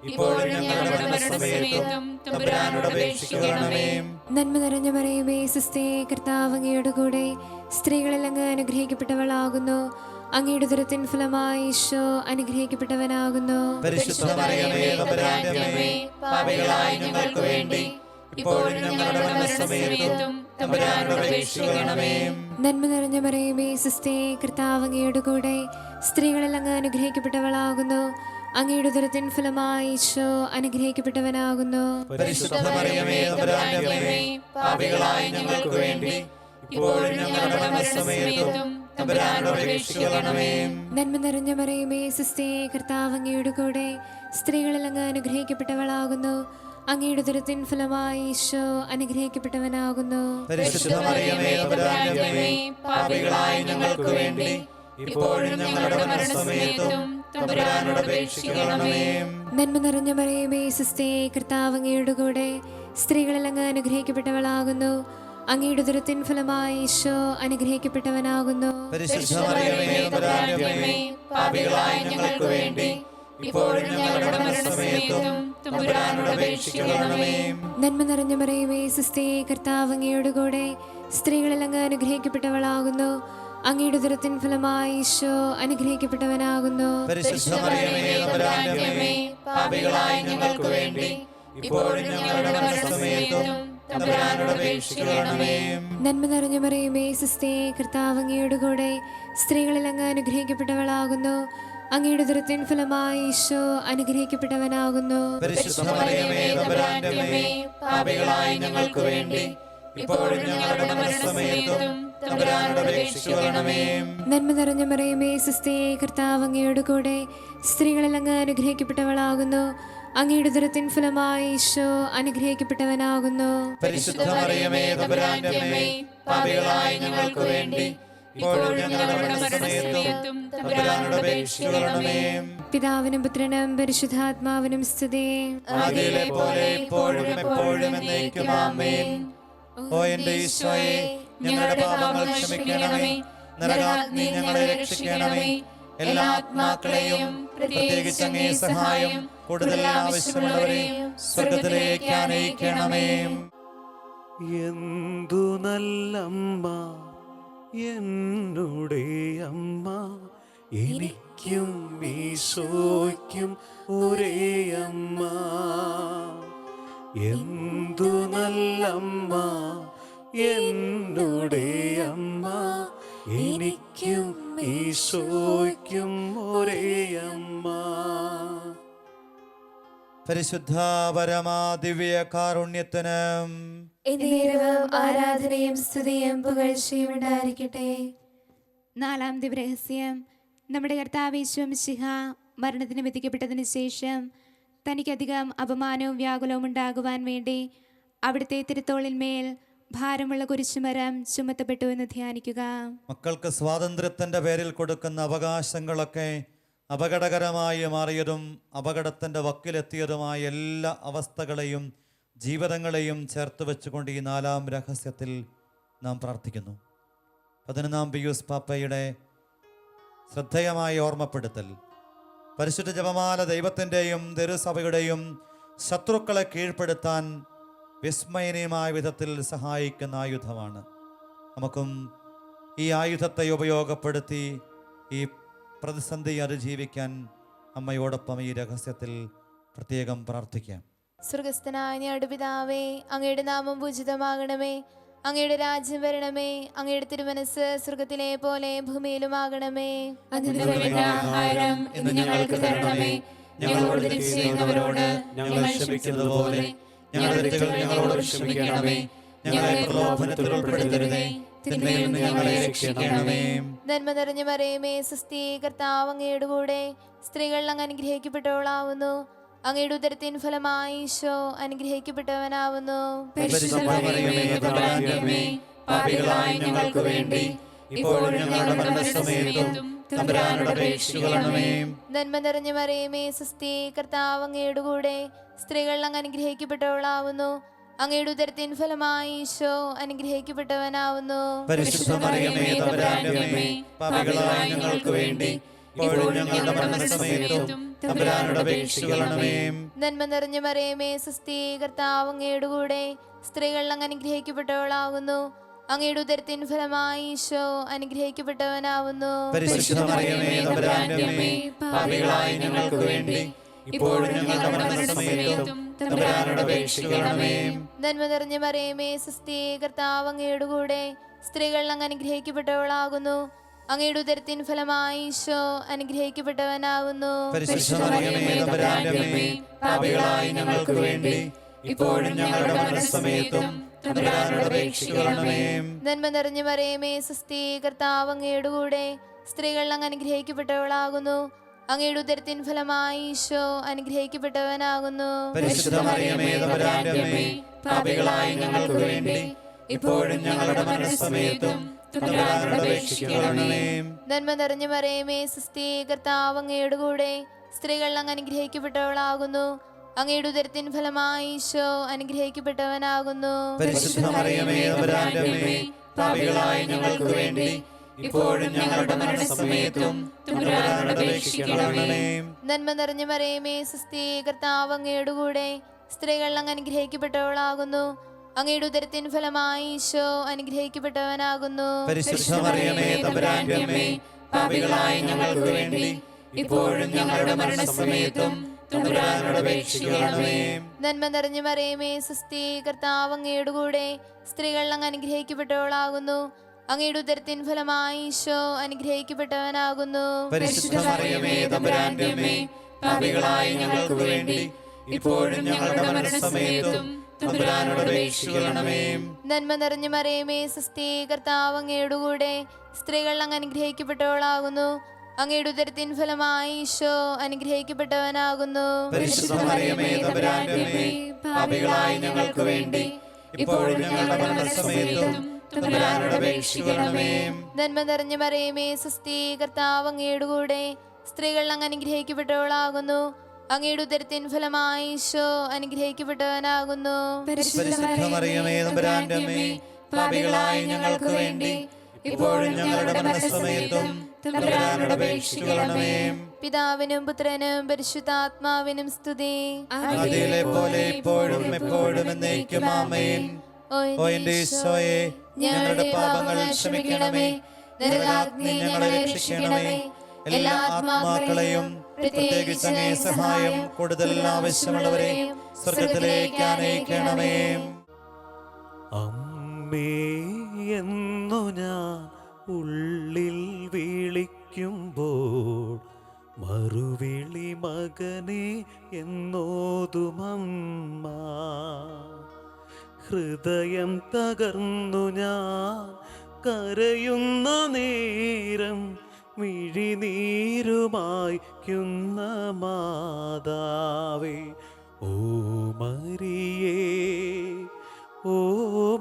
ഇപ്പോഴും ഞങ്ങളുടെ മരണസമയത്തും തമ്പുരാനോട് അപേക്ഷിക്കണമേ. നന്മ നിറഞ്ഞ മറിയമേ സുസ്ഥേ, കർത്താവ് അങ്ങയുടെ കൂടെ സ്ത്രീകളിൽ അങ്ങ് അനുഗ്രഹിക്കപ്പെട്ടവളാകുന്നു. അങ്ങയുടെ ഉദരത്തിൻ ഫലമായി ഈശോ അനുഗ്രഹിക്കപ്പെട്ടവനാകുന്നു. പരിശുദ്ധ മറിയമേ തമ്പുരാന്റെ അമ്മേ, പാപികളായ ഞങ്ങൾക്ക് വേണ്ടി ഇപ്പോഴും ഞങ്ങളുടെ മരണസമയത്തും തമ്പുരാനോട് അപേക്ഷിക്കണമേ. നന്മ നിറഞ്ഞ മറിയമേ സുസ്ഥേ, കർത്താവ് അങ്ങയുടെ കൂടെ സ്ത്രീകളിൽ അങ്ങ് അനുഗ്രഹിക്കപ്പെട്ടവളാകുന്നു. അങ്ങയുടെ ഉദരത്തിൻ ഫലമായി ഈശോ അനുഗ്രഹിക്കപ്പെട്ടവനാകുന്നു. പരിശുദ്ധ മറിയമേ തമ്പുരാന്റെ അമ്മേ, പാപികളായ ഞങ്ങൾക്ക് വേണ്ടി ഇപ്പോഴും ഞങ്ങളുടെ മരണസമയത്തും തമ്പുരാനോട് അപേക്ഷിക്കണമേ. നന്മ നിറഞ്ഞ മറിയമേ സുസ്ഥി, കർത്താവ് അങ്ങയുടെ കൂടെ സ്ത്രീകളിൽ അങ്ങ് അനുഗ്രഹിക്കപ്പെട്ടവളാകുന്നു. അങ്ങയുടെ ഉദരത്തിൻ ഫലമായി ഈശോ അനുഗ്രഹിക്കപ്പെട്ടവനാകുന്നു. പരിശുദ്ധ മറിയമേ തമ്പുരാന്റെ അമ്മേ, പാപികളായ ഞങ്ങൾക്ക് വേണ്ടി ഇപ്പോഴും ഞങ്ങളുടെ മരണസമയത്തും തമ്പുരാനോട് അപേക്ഷിക്കണമേ. നന്മ നിറഞ്ഞ മറിയമേ സുസ്ഥി, കർത്താവ് അങ്ങയുടെ കൂടെ സ്ത്രീകളിൽ അങ്ങ് അനുഗ്രഹിക്കപ്പെട്ടവളാകുന്നു. അങ്ങയുടെ ഉദരത്തിൻ ഫലമായി ഈശോ അനുഗ്രഹിക്കപ്പെട്ടവനാകുന്നു. പരിശുദ്ധ മറിയമേ തമ്പുരാന്റെ അമ്മേ, പാപികളായ ഞങ്ങൾക്ക് വേണ്ടി ഇപ്പോഴും ഞങ്ങളുടെ മരണസമയത്തും തമ്പുരാനോട് അപേക്ഷിക്കണമേ. നന്മ നിറഞ്ഞ മറിയമേ സുസ്ഥി, കർത്താവ് അങ്ങയുടെ കൂടെ സ്ത്രീകളിൽ അങ്ങ് അനുഗ്രഹിക്കപ്പെട്ടവളാകുന്നു. അങ്ങയുടെ ഉദരത്തിൻ ഫലമായി ഈശോ അനുഗ്രഹിക്കപ്പെട്ടവനാകുന്നു. പരിശുദ്ധ മറിയമേ തമ്പുരാന്റെ അമ്മേ, പാപികളായ ഞങ്ങൾക്ക് വേണ്ടി ഇപ്പോഴും ഞങ്ങളുടെ മരണസമയത്തും തമ്പുരാനോട് അപേക്ഷിക്കണമേ. നന്മ നിറഞ്ഞ മറിയമേ സുസ്ഥി, കർത്താവ് അങ്ങയുടെ കൂടെ സ്ത്രീകളിൽ അങ്ങ് അനുഗ്രഹിക്കപ്പെട്ടവളാകുന്നു. അങ്ങയുടെ ഉദരത്തിൻ ഫലമായി ഈശോ അനുഗ്രഹിക്കപ്പെട്ടവനാകുന്നു. പരിശുദ്ധ മറിയമേ തമ്പുരാന്റെ അമ്മേ, പാപികളായ ഞങ്ങൾക്ക് വേണ്ടി ഇപ്പോഴും ഞങ്ങളുടെ മരണസമയത്തും തമ്പുരാനോട് അപേക്ഷിക്കണമേ. നന്മ നിറഞ്ഞ മറിയമേ സുസ്ഥി, കർത്താവ് അങ്ങയുടെ കൂടെ സ്ത്രീകളിൽ അങ്ങ് അനുഗ്രഹിക്കപ്പെട്ടവളാകുന്നു. അങ്ങയുടെ ഉദരത്തിൻ ഫലമായി ഈശോ അനുഗ്രഹിക്കപ്പെട്ടവനാകുന്നു. പരിശുദ്ധ മറിയമേ തമ്പുരാന്റെ അമ്മേ, പാപികളായ ഞങ്ങൾക്ക് വേണ്ടി ഇപ്പോഴും ഞങ്ങളുടെ മരണസമയത്തും തമ്പുരാനോട് അപേക്ഷിക്കണമേ. പിതാവിനും പുത്രനും പരിശുദ്ധാത്മാവിനും സ്തുതി. ആദിയിലെ പോലെ ഇപ്പോഴും എപ്പോഴും എന്നേക്കും ആമേൻ. ഓ എന്റെ ഈശോയെ, ഞങ്ങളുടെ പാപങ്ങൾ ക്ഷമിക്കണമേ. നരകാഗ്നി ഞങ്ങളെ രക്ഷിക്കണമേ. എല്ലാ ആത്മാക്കളെയും പ്രത്യേകിച്ച് അങ്ങേ സഹായം കൂടുതൽ ആവശ്യമുള്ളവരെയും സ്വർഗത്തിലേക്ക് ആനയിക്കണമേ. എന്തു നല്ലമ്മ എന്നുടെ അമ്മ, എനിക്കും ഈശോയ്ക്കും ഒരേ അമ്മ. എന്തു നല്ലമ്മ എന്നുടെ അമ്മ, എനിക്കും ഈശോയ്ക്കും ഒരേ അമ്മ. പരിശുദ്ധ പരമാ ദിവ്യ കാരുണ്യത്തിന് എന്നേരവും ആരാധനയും സ്തുതിയും പുകഴ്ചയും ഉണ്ടായിരിക്കട്ടെ. നാലാം ദിവ്യരഹസ്യം. നമ്മുടെ കർത്താവ് യേശു മിശിഹ മരണത്തിന് വിധിക്കപ്പെട്ടതിന് ശേഷം തനിക്കധികം അപമാനവും വ്യാകുലവും ഉണ്ടാകുവാൻ വേണ്ടി അവിടുത്തെ തിരുത്തോളിന്മേൽ ഭാരമുള്ള കുരിശുമരം ചുമത്തപ്പെട്ടു എന്ന് ധ്യാനിക്കുക. മക്കൾക്ക് സ്വാതന്ത്ര്യത്തിൻ്റെ പേരിൽ കൊടുക്കുന്ന അവകാശങ്ങളൊക്കെ അപകടകരമായി മാറിയതും അപകടത്തിൻ്റെ വക്കിലെത്തിയതുമായ എല്ലാ അവസ്ഥകളെയും ജീവിതങ്ങളെയും ചേർത്ത് വെച്ചുകൊണ്ട് ഈ നാലാം രഹസ്യത്തിൽ നാം പ്രാർത്ഥിക്കുന്നു. 11 പിയൂസ് പാപ്പയുടെ ശ്രദ്ധേയമായ ഓർമ്മപ്പെടുത്തൽ. പരിശുദ്ധ ജപമാല ദൈവത്തിൻ്റെയും തിരുസഭയുടെയും ശത്രുക്കളെ കീഴ്പ്പെടുത്താൻ വിസ്മയനീയമായ വിധത്തിൽ സഹായിക്കുന്ന ആയുധമാണ്. നമുക്കും ഈ ആയുധത്തെ ഉപയോഗപ്പെടുത്തി ഈ പ്രതിസന്ധി അതിജീവിക്കാൻ അമ്മയോടൊപ്പം ഈ രഹസ്യത്തിൽ പ്രത്യേകം പ്രാർത്ഥിക്കാം. സ്വർഗസ്ഥനായ ഞങ്ങളുടെ പിതാവേ, അങ്ങയുടെ നാമം പൂജിതമാകണമേ. അങ്ങയുടെ രാജ്യം വരണമേ. അങ്ങയുടെ തിരുമനസ് സ്വർഗത്തിലെ പോലെ ഭൂമിയിലുമാകണമേ. അതിന് വേണ്ട ആഹാരം ഇന്ന് ഞങ്ങൾക്ക് തരണമേ. ഞങ്ങളോട് തെറ്റ് ചെയ്യുന്നവരോട് ഞങ്ങൾ ക്ഷമിക്കുന്നത് പോലെ ഞങ്ങളുടെ തെറ്റുകൾ ഞങ്ങളോട് ക്ഷമിക്കണമേ. ഞങ്ങളെ പ്രലോഭനത്തിൽ ഉൾപ്പെടുത്തരുതേ, തിന്മയിൽ നിന്ന് ഞങ്ങളെ രക്ഷിക്കണമേ. നന്മ നിറഞ്ഞ മറിയമേ സുസ്ഥി, കർത്താവ് അങ്ങയുടെ കൂടെ സ്ത്രീകൾ അങ്ങ് അനുഗ്രഹിക്കപ്പെട്ടവളാവുന്നു. അങ്ങയുടെ ഉദരത്തിൻ ഫലമായി ഈശോ അനുഗ്രഹിക്കപ്പെട്ടവനാവുന്നു. പരിശുദ്ധ മറിയമേ തമ്പുരാന്റെ അമ്മേ, പാപികളായ ഞങ്ങൾക്ക് വേണ്ടി ഇപ്പോഴും ഞങ്ങളുടെ മരണസമയത്തും തമ്പുരാനോട് അപേക്ഷിക്കണമേ. നന്മ നിറഞ്ഞ മറിയമേ സുസ്ഥി, കർത്താവ് അങ്ങയുടെ കൂടെ സ്ത്രീകൾ അങ്ങ് അനുഗ്രഹിക്കപ്പെട്ടവളാവുന്നു. അങ്ങയുടെ ഉദരത്തിൻ ഫലമായി ഈശോ അനുഗ്രഹിക്കപ്പെട്ടവനാവുന്നു. പരിശുദ്ധ മറിയമേ തമ്പുരാന്റെ അമ്മേ, പാപികളായ ഞങ്ങൾക്ക് വേണ്ടി ഇപ്പോഴും ഞങ്ങളുടെ മരണസമയത്തും തമ്പുരാനോട് അപേക്ഷിക്കണമേ. നന്മ നിറഞ്ഞ മറിയമേ സുസ്ഥി, കർത്താവ് അങ്ങയുടെ കൂടെ സ്ത്രീകൾ അങ്ങ് അനുഗ്രഹിക്കപ്പെട്ടവളാകുന്നു. അങ്ങയുടെ ഉദരത്തിൻ ഫലമായി ഈശോ അനുഗ്രഹിക്കപ്പെട്ടവനാവുന്നു. പരിശുദ്ധ മറിയമേ തമ്പുരാന്റെ അമ്മേ, പാപികളായ ഞങ്ങൾക്ക് വേണ്ടി ഇപ്പോഴും ഞങ്ങളുടെ മരണസമയത്തും തമ്പുരാനോട് അപേക്ഷിക്കണമേ. നന്മ നിറഞ്ഞ മറിയമേ സുസ്ഥി, കർത്താവ് അങ്ങയുടെ കൂടെ സ്ത്രീകൾ അങ്ങ് അനുഗ്രഹിക്കപ്പെട്ടവളാകുന്നു. അങ്ങയുടെ ഉദരത്തിൻ ഫലമായി ഈശോ അനുഗ്രഹിക്കപ്പെട്ടവനാകുന്നു. പരിശുദ്ധ മറിയമേ തമ്പുരാന്റെ അമ്മേ, പാപികളായ ഞങ്ങൾക്ക് വേണ്ടി ഇപ്പോഴും ഞങ്ങളുടെ മരണസമയത്തും തമ്പുരാനോട് അപേക്ഷിക്കണമേ. നന്മ നിറഞ്ഞ മറിയമേ സ്വസ്തി, കർത്താവ് അങ്ങയുടെ കൂടെ സ്ത്രീകൾ അങ്ങ് അനുഗ്രഹിക്കപ്പെട്ടവളാകുന്നു. അങ്ങയുടെ ഉദരത്തിൻ ഫലമായി ഈശോ അനുഗ്രഹിക്കപ്പെട്ടവനാകുന്നു. പരിശുദ്ധ മറിയമേ തമ്പുരാന്റെ അമ്മേ, പാപികളായ ഞങ്ങൾക്ക് വേണ്ടി ഇപ്പോഴും ഞങ്ങളുടെ മരണസമയത്തും തമ്പുരാനോട് അപേക്ഷിക്കണമേ. നന്മ നിറഞ്ഞ മറിയമേ സ്വസ്തി, കർത്താവ് അങ്ങയുടെ കൂടെ സ്ത്രീകൾ അങ്ങ് അനുഗ്രഹിക്കപ്പെട്ടവളാകുന്നു. അങ്ങയുടെ ഉദരത്തിൻ ഫലമായി ഈശോ അനുഗ്രഹിക്കപ്പെട്ടവനാകുന്നു. പരിശുദ്ധ മറിയമേ തമ്പുരാന്റെ അമ്മേ, പാപികളായ ഞങ്ങൾക്ക് വേണ്ടി ഇപ്പോഴും ഞങ്ങളുടെ മരണസമയത്തും തമ്പുരാനോട് അപേക്ഷിക്കണമേ. നന്മ നിറഞ്ഞ മറിയമേ സ്വസ്തി, കർത്താവ് അങ്ങയുടെ കൂടെ സ്ത്രീകൾ അങ്ങ് അനുഗ്രഹിക്കപ്പെട്ടവളാകുന്നു. അങ്ങയുടെ ഉദരത്തിൻ ഫലമായി ഈശോ അനുഗ്രഹിക്കപ്പെട്ടവനാകുന്നു. പരിശുദ്ധ മറിയമേ തമ്പുരാന്റെ അമ്മേ, പാപികളായ ഞങ്ങൾക്ക് വേണ്ടി ഇപ്പോഴും ഞങ്ങളുടെ മരണസമയത്തും തമ്പുരാനോട് അപേക്ഷിക്കണമേ. നന്മ നിറഞ്ഞ മറിയമേ സ്വസ്തി, കർത്താവ് അങ്ങയുടെ കൂടെ സ്ത്രീകൾ അങ്ങ് അനുഗ്രഹിക്കപ്പെട്ടവളാകുന്നു. അങ്ങയുടെ ഉദരത്തിൻ ഫലമായി ഈശോ അനുഗ്രഹിക്കപ്പെട്ടവനാകുന്നു. പരിശുദ്ധ മറിയമേ തമ്പുരാന്റെ അമ്മേ, പാപികളായ ഞങ്ങൾക്ക് വേണ്ടി ഇപ്പോഴും ഞങ്ങളുടെ മരണസമയത്തും തമ്പുരാനോട് അപേക്ഷിക്കണമേ. നന്മ നിറഞ്ഞ മറിയമേ സ്വസ്തി, കർത്താവ് അങ്ങയുടെ കൂടെ സ്ത്രീകൾ അങ്ങ് അനുഗ്രഹിക്കപ്പെട്ടവളാകുന്നു. അങ്ങയുടെ ഉദരത്തിൻ ഫലമായി ഈശോ അനുഗ്രഹിക്കപ്പെട്ടവനാകുന്നു. പരിശുദ്ധ മറിയമേ തമ്പുരാന്റെ അമ്മേ, പാപികളായ ഞങ്ങൾക്ക് വേണ്ടി ഇപ്പോഴും ഞങ്ങളുടെ മരണസമയത്തും തമ്പുരാനോട് അപേക്ഷിക്കണമേ. നന്മ നിറഞ്ഞ മറിയമേ സ്വസ്തി, കർത്താവ് അങ്ങയുടെ കൂടെ സ്ത്രീകൾ അങ്ങ് അനുഗ്രഹിക്കപ്പെട്ടവളാകുന്നു. അങ്ങയുടെ ഉദരത്തിൻ ഫലമായി ഈശോ അനുഗ്രഹിക്കപ്പെട്ടവനാകുന്നു. പരിശുദ്ധ മറിയമേ തമ്പുരാന്റെ അമ്മേ, പാപികളായ ഞങ്ങൾക്ക് വേണ്ടി ഇപ്പോഴും ഞങ്ങളുടെ മരണസമയത്തും തമ്പുരാനോട് അപേക്ഷിക്കണമേ. പിതാവിനും പുത്രനും പരിശുദ്ധാത്മാവിനും സ്തുതി. ആദിയിലെ പോലെ ഇപ്പോഴും എപ്പോഴും എന്നേക്കും ആമേൻ. ഓ എന്റെ ഈശോയെ, ഞങ്ങളുടെ പാപങ്ങൾ ക്ഷമിക്കണമേ. നരകാഗ്നി ഞങ്ങളെ രക്ഷിക്കണമേ. എല്ലാ ആത്മാക്കളെയും പ്രത്യേകിച്ച് അങ്ങേ സഹായം കൂടുതൽ ആവശ്യമുള്ളവരെ സ്വർഗത്തിലേക്ക് അനയിക്കണമേ. അമ്മേ എന്നു ഞാൻ ഉള്ളിൽ വിളിക്കുമ്പോൾ മറുവിളി മകനെ എന്നോതുമമ്മ. ഹൃദയം തകർന്നു ഞാൻ കരയുന്ന നേരം മിഴിനീരുമായ്ക്കുന്ന മാതാവേ, ഓ മരിയേ, ഓ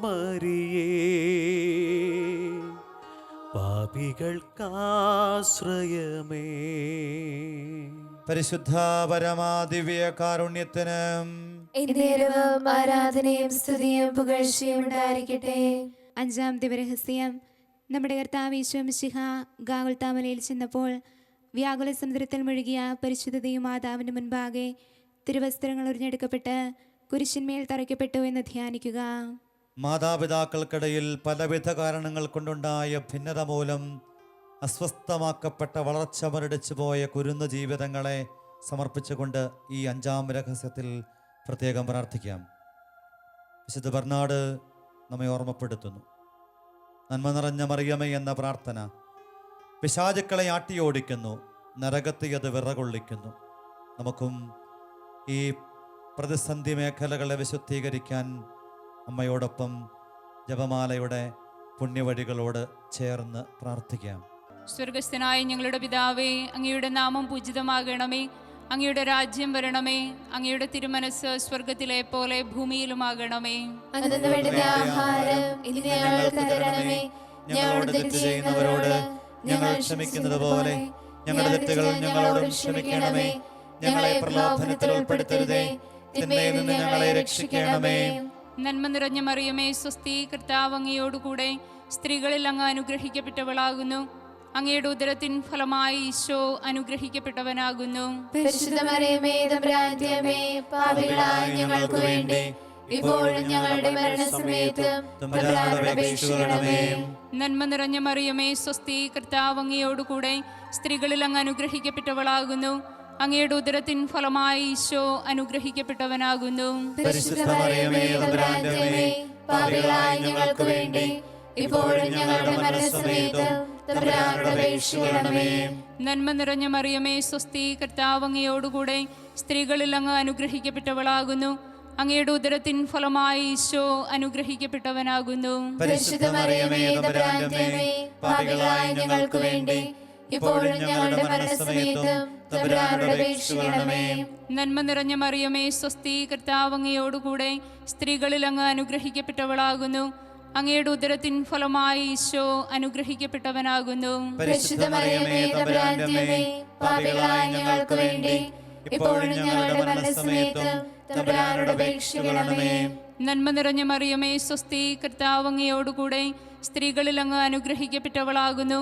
മരിയേ, പാപികൾക്കാശ്രയമേ. പരിശുദ്ധ പരമാദിവ്യ കാരുണ്യത്തിന് എന്നേരവും ആരാധനയും സ്തുതിയും പുകഴ്ചയും ഉണ്ടായിരിക്കട്ടെ. അഞ്ചാം ദിവരഹസ്യം. നമ്മുടെ കർത്താവ് ഈശോ മിശിഹ ഗാഗുൽത്താമലയിൽ ചെന്നപ്പോൾ വ്യാകുല സമുദ്രത്തിൽ മുഴുകിയ പരിശുദ്ധതയും മാതാവിൻ്റെ മുൻപാകെ തിരുവസ്ത്രങ്ങൾ ഉരിഞ്ഞെടുക്കപ്പെട്ട് കുരിശിന്മേൽ തറയ്ക്കപ്പെട്ടു എന്ന് ധ്യാനിക്കുക. മാതാപിതാക്കൾക്കിടയിൽ പലവിധ കാരണങ്ങൾ കൊണ്ടുണ്ടായ ഭിന്നത മൂലം അസ്വസ്ഥമാക്കപ്പെട്ട വളർച്ച മുരടിച്ചു പോയ കുരുന്ന ജീവിതങ്ങളെ സമർപ്പിച്ചുകൊണ്ട് ഈ അഞ്ചാം രഹസ്യത്തിൽ പ്രത്യേകം പ്രാർത്ഥിക്കാം. വിശുദ്ധ ബർനാഡ് നമ്മെ ഓർമ്മപ്പെടുത്തുന്നു. നന്മ നിറഞ്ഞ മറിയമേ എന്ന പ്രാർത്ഥന പിശാചുക്കളെ ആട്ടിയോടിക്കുന്നു, നരകത്തെ അത് വിറകൊള്ളിക്കുന്നു. നമുക്കും ഈ പ്രതിസന്ധി മേഖലകളെ വിശുദ്ധീകരിക്കാൻ അമ്മയോടൊപ്പം ജപമാലയുടെ പുണ്യവഴികളോട് ചേർന്ന് പ്രാർത്ഥിക്കാം. സ്വർഗസ്ഥനായ ഞങ്ങളുടെ പിതാവേ, അങ്ങയുടെ നാമം പൂജിതമാകണമേ. അങ്ങയുടെ രാജ്യം വരണമേ. അങ്ങയുടെ തിരുമനസ് സ്വർഗത്തിലെ പോലെ ഭൂമിയിലുമാകണമേ. അന്നു വേണ്ടുന്ന ആഹാരം ഇന്ന് ഞങ്ങൾക്ക് തരണമേ. ഞങ്ങളോട് തെറ്റ് ചെയ്യുന്നവരോട് ഞങ്ങൾ ക്ഷമിക്കുന്നത് പോലെ ഞങ്ങളുടെ തെറ്റുകൾ ഞങ്ങളോടും ക്ഷമിക്കണമേ. ഞങ്ങളെ പ്രലോഭനത്തിൽ ഉൾപ്പെടുത്തരുതേ, തിന്മയിൽ നിന്ന് ഞങ്ങളെ രക്ഷിക്കണമേ. നന്മ നിറഞ്ഞ മറിയമേ സ്വസ്തി, കർത്താവ് അങ്ങയോടുകൂടെ സ്ത്രീകളിൽ അങ്ങ് അനുഗ്രഹിക്കപ്പെട്ടവളാകുന്നു. അങ്ങയുടെ ഉദരത്തിൻ ഫലമായി ഈശോ അനുഗ്രഹിക്കപ്പെട്ടവനാകുന്നു. പരിശുദ്ധ മറിയമേ തമ്പുരാന്റെ അമ്മേ, പാപികളായ ഞങ്ങൾക്ക് വേണ്ടി ഇപ്പോഴും ഞങ്ങളുടെ മരണസമയത്തും തമ്പുരാനോട് അപേക്ഷിക്കണമേ. നന്മ നിറഞ്ഞ മറിയമേ സ്വസ്തി, കർത്താവ് അങ്ങയോടുകൂടെ സ്ത്രീകളിൽ അങ്ങ് അനുഗ്രഹിക്കപ്പെട്ടവളാകുന്നു. അങ്ങയുടെ ഉദരത്തിൻ ഫലമായി ഈശോ അനുഗ്രഹിക്കപ്പെട്ടവനാകുന്നു. പരിശുദ്ധ മറിയമേ തമ്പുരാന്റെ അമ്മേ, പാപികളായ ഞങ്ങൾക്ക് വേണ്ടി ഇപ്പോഴും ഞങ്ങളുടെ മരണസമയത്തും തമ്പുരാനോട് അപേക്ഷിക്കണമേ. നന്മ നിറഞ്ഞ മറിയമേ സ്വസ്തി, കർത്താവ് അങ്ങയോടുകൂടെ സ്ത്രീകളിൽ അങ്ങ് അനുഗ്രഹിക്കപ്പെട്ടവളാകുന്നു. അങ്ങയുടെ ഉദരത്തിൻ ഫലമായി ഈശോ അനുഗ്രഹിക്കപ്പെട്ടവനാകുന്നു. പരിശുദ്ധ മറിയമേ തമ്പുരാന്റെ അമ്മേ, പാപികളായ ഞങ്ങൾക്ക് വേണ്ടി ഇപ്പോഴും ഞങ്ങളുടെ മരണസമയത്തും തമ്പുരാനോട് അപേക്ഷിക്കണമേ. നന്മ നിറഞ്ഞ മറിയമേ സ്വസ്തി, കർത്താവ് അങ്ങയോടുകൂടെ സ്ത്രീകളിൽ അങ്ങ് അനുഗ്രഹിക്കപ്പെട്ടവളാകുന്നു. അങ്ങയുടെ ഉദരത്തിൻ ഫലമായി ഈശോ അനുഗ്രഹിക്കപ്പെട്ടവനാകുന്നു. പരിശുദ്ധ മറിയമേ തമ്പുരാന്റെ അമ്മേ, പാപികളായ ഞങ്ങൾക്ക് വേണ്ടി ഇപ്പോഴും ഞങ്ങളുടെ മരണസമയത്തും തമ്പുരാനോട് അപേക്ഷിക്കണമേ. നന്മ നിറഞ്ഞ മറിയമേ സ്വസ്തി, കർത്താവ് അങ്ങയോടുകൂടെ സ്ത്രീകളിൽ അങ്ങ് അനുഗ്രഹിക്കപ്പെട്ടവളാകുന്നു.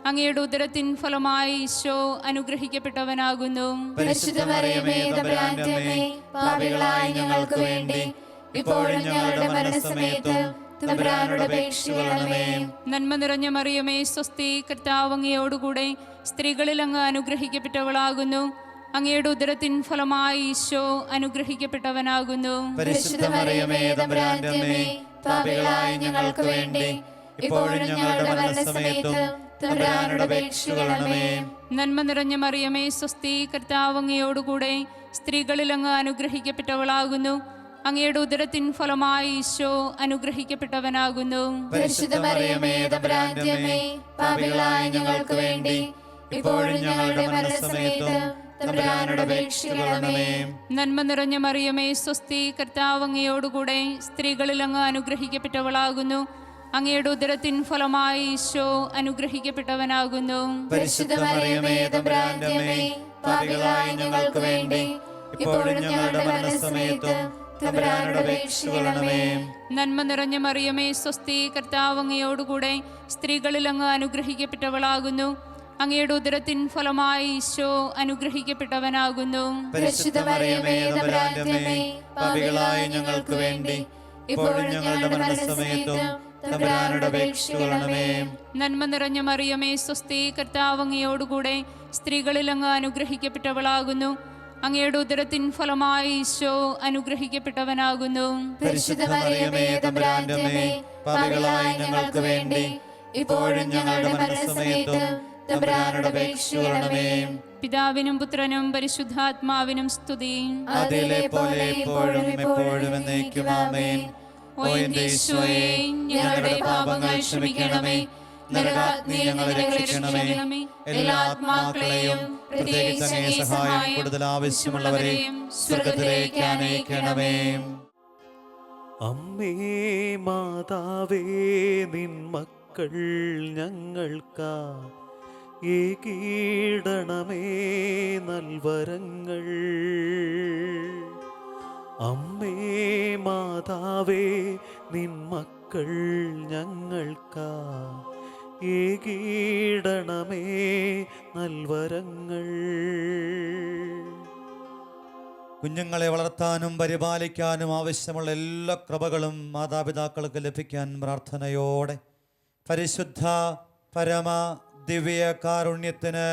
അങ്ങയുടെ ഉദരത്തിൻ ഫലമായി ഈശോ അനുഗ്രഹിക്കപ്പെട്ടവനാകുന്നു. പരിശുദ്ധ മറിയമേ തമ്പുരാന്റെ അമ്മേ, പാപികളായ ഞങ്ങൾക്ക് വേണ്ടി ഇപ്പോഴും ഞങ്ങളുടെ മരണസമയത്തും തമ്പുരാനോട് അപേക്ഷിക്കണമേ. നന്മ നിറഞ്ഞ മറിയമേ സ്വസ്തി, കർത്താവ് അങ്ങയോടുകൂടെ സ്ത്രീകളിൽ അങ്ങ് അനുഗ്രഹിക്കപ്പെട്ടവളാകുന്നു. അങ്ങയുടെ ഉദരത്തിൻ ഫലമായി ഈശോ അനുഗ്രഹിക്കപ്പെട്ടവനാകുന്നു. പരിശുദ്ധ മറിയമേ തമ്പുരാന്റെ അമ്മേ, പാപികളായ ഞങ്ങൾക്ക് വേണ്ടി ഇപ്പോഴും ഞങ്ങളുടെ മരണസമയത്തും തമ്പുരാനോട് അപേക്ഷിക്കണമേ. നന്മ നിറഞ്ഞ മറിയമേ സ്വസ്തി, കർത്താവ് അങ്ങയോടുകൂടെ സ്ത്രീകളിൽ അങ്ങ് അനുഗ്രഹിക്കപ്പെട്ടവളാകുന്നു. അങ്ങയുടെ ഉദരത്തിൻ ഫലമായി ഈശോ അനുഗ്രഹിക്കപ്പെട്ടവനാകുന്നു. പരിശുദ്ധ മറിയമേ തമ്പുരാന്റെ അമ്മേ, പാപികളായ ഞങ്ങൾക്ക് വേണ്ടി ഇപ്പോഴും ഞങ്ങളുടെ മരണസമയത്തും തമ്പുരാനോട് അപേക്ഷിക്കണമേ. നന്മ നിറഞ്ഞ മറിയമേ സ്വസ്തി, കർത്താവ് അങ്ങയോടുകൂടെ സ്ത്രീകളിൽ അങ്ങ് അനുഗ്രഹിക്കപ്പെട്ടവളാകുന്നു. അങ്ങയുടെ ഉദരത്തിൻ ഫലമായി ഈശോ അനുഗ്രഹിക്കപ്പെട്ടവനാകുന്നു. പരിശുദ്ധ മറിയമേ തമ്പുരാന്റെ അമ്മേ, പാപികളായ ഞങ്ങൾക്ക് വേണ്ടി ഇപ്പോഴും ഞങ്ങളുടെ മരണസമയത്തും തമ്പുരാനോട് അപേക്ഷിക്കണമേ. നന്മ നിറഞ്ഞ മറിയമേ സ്വസ്തി, കർത്താവ് അങ്ങയോടുകൂടെ സ്ത്രീകളിൽ അങ്ങ് അനുഗ്രഹിക്കപ്പെട്ടവളാകുന്നു. അങ്ങയുടെ ഉദരത്തിൻ ഫലമായി ഈശോ അനുഗ്രഹിക്കപ്പെട്ടവനാകുന്നു. പരിശുദ്ധ മറിയമേ തമ്പുരാന്റെ അമ്മേ, പാപികളായ ഞങ്ങൾക്ക് വേണ്ടി ഇപ്പോഴും ഞങ്ങളുടെ മരണസമയത്തും തമ്പുരാനോട് അപേക്ഷിക്കണമേ. നന്മ നിറഞ്ഞ മറിയമേ സ്വസ്തി, കർത്താവ് അങ്ങയോടുകൂടെ സ്ത്രീകളിൽ അങ്ങ് അനുഗ്രഹിക്കപ്പെട്ടവളാകുന്നു. അങ്ങയുടെ ഉദരത്തിൻ ഫലമായി ഈശോ അനുഗ്രഹിക്കപ്പെട്ടവനാകുന്നു. പരിശുദ്ധ മറിയമേ തമ്പുരാന്റെ അമ്മേ, പാപികളായ ഞങ്ങൾക്ക് വേണ്ടി ഇപ്പോഴും ഞങ്ങളുടെ മരണസമയത്തും തമ്പുരാനോട് അപേക്ഷിക്കണമേ. പിതാവിനും പുത്രനും പരിശുദ്ധാത്മാവിനും സ്തുതി. അതിലെ പോലെ ഇപ്പോഴും എപ്പോഴും എന്നേക്കും ആമേൻ. ഓ എന്റെ ഈശോയേ, ഞങ്ങളുടെ പാപങ്ങൾ ക്ഷമിക്കണമേ. നരകാഗ്നി ഞങ്ങളെ രക്ഷിക്കണമേ. എല്ലാ ആത്മാക്കളെയും പ്രത്യേകിച്ച് അങ്ങേ സഹായം കൂടുതൽ ആവശ്യമുള്ളവരെയും സ്വർഗ്ഗത്തിലേക്ക് അനയിക്കണമേ. അമ്മേ മാതാവേ, നിൻ മക്കൾ ഞങ്ങൾക്കാ ഏകീടണമേ നൽവരങ്ങൾ. അമ്മേ മാതാവേ, നിൻ മക്കൾ ഞങ്ങൾക്കാ ഏകീടണമേ നൽവരങ്ങൾ. കുഞ്ഞുങ്ങളെ വളർത്താനും പരിപാലിക്കാനും ആവശ്യമുള്ള എല്ലാ കൃപകളും മാതാപിതാക്കൾക്ക് ലഭിക്കാൻ പ്രാർത്ഥനയോടെ പരിശുദ്ധ പരമ ദിവ്യ കാരുണ്യത്തിന്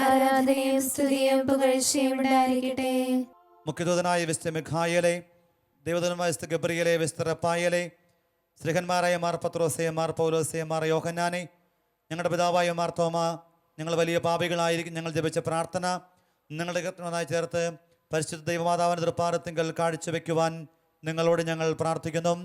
ആരാധനയും സ്തുതിയും പുകഴ്ചയും ഉണ്ടായിരിക്കട്ടെ. മുഖ്യദൂതനായ വിശുദ്ധ മിഖായേലേ, ദേവദൂതനായ വിശുദ്ധ ഗബ്രിയേലേ, വിശുദ്ധ റഫായേലേ, ശ്രീഹന്മാരായ മാർ പത്രോസേ, മാർ പൗലോസേ, മാർ യോഹന്നാനെ, ഞങ്ങളുടെ പിതാവായ മാർ തോമ, ഞങ്ങൾ വലിയ പാപികളായിരിക്കും ഞങ്ങൾ ജപിച്ച പ്രാർത്ഥന നിങ്ങളുടെ കർത്തനായി ചേർത്ത് പരിശുദ്ധ ദൈവമാതാവിൻ്റെ തൃപ്പാദത്തിങ്കൽ കാഴ്ചവെക്കുവാൻ നിങ്ങളോട് ഞങ്ങൾ പ്രാർത്ഥിക്കുന്നു.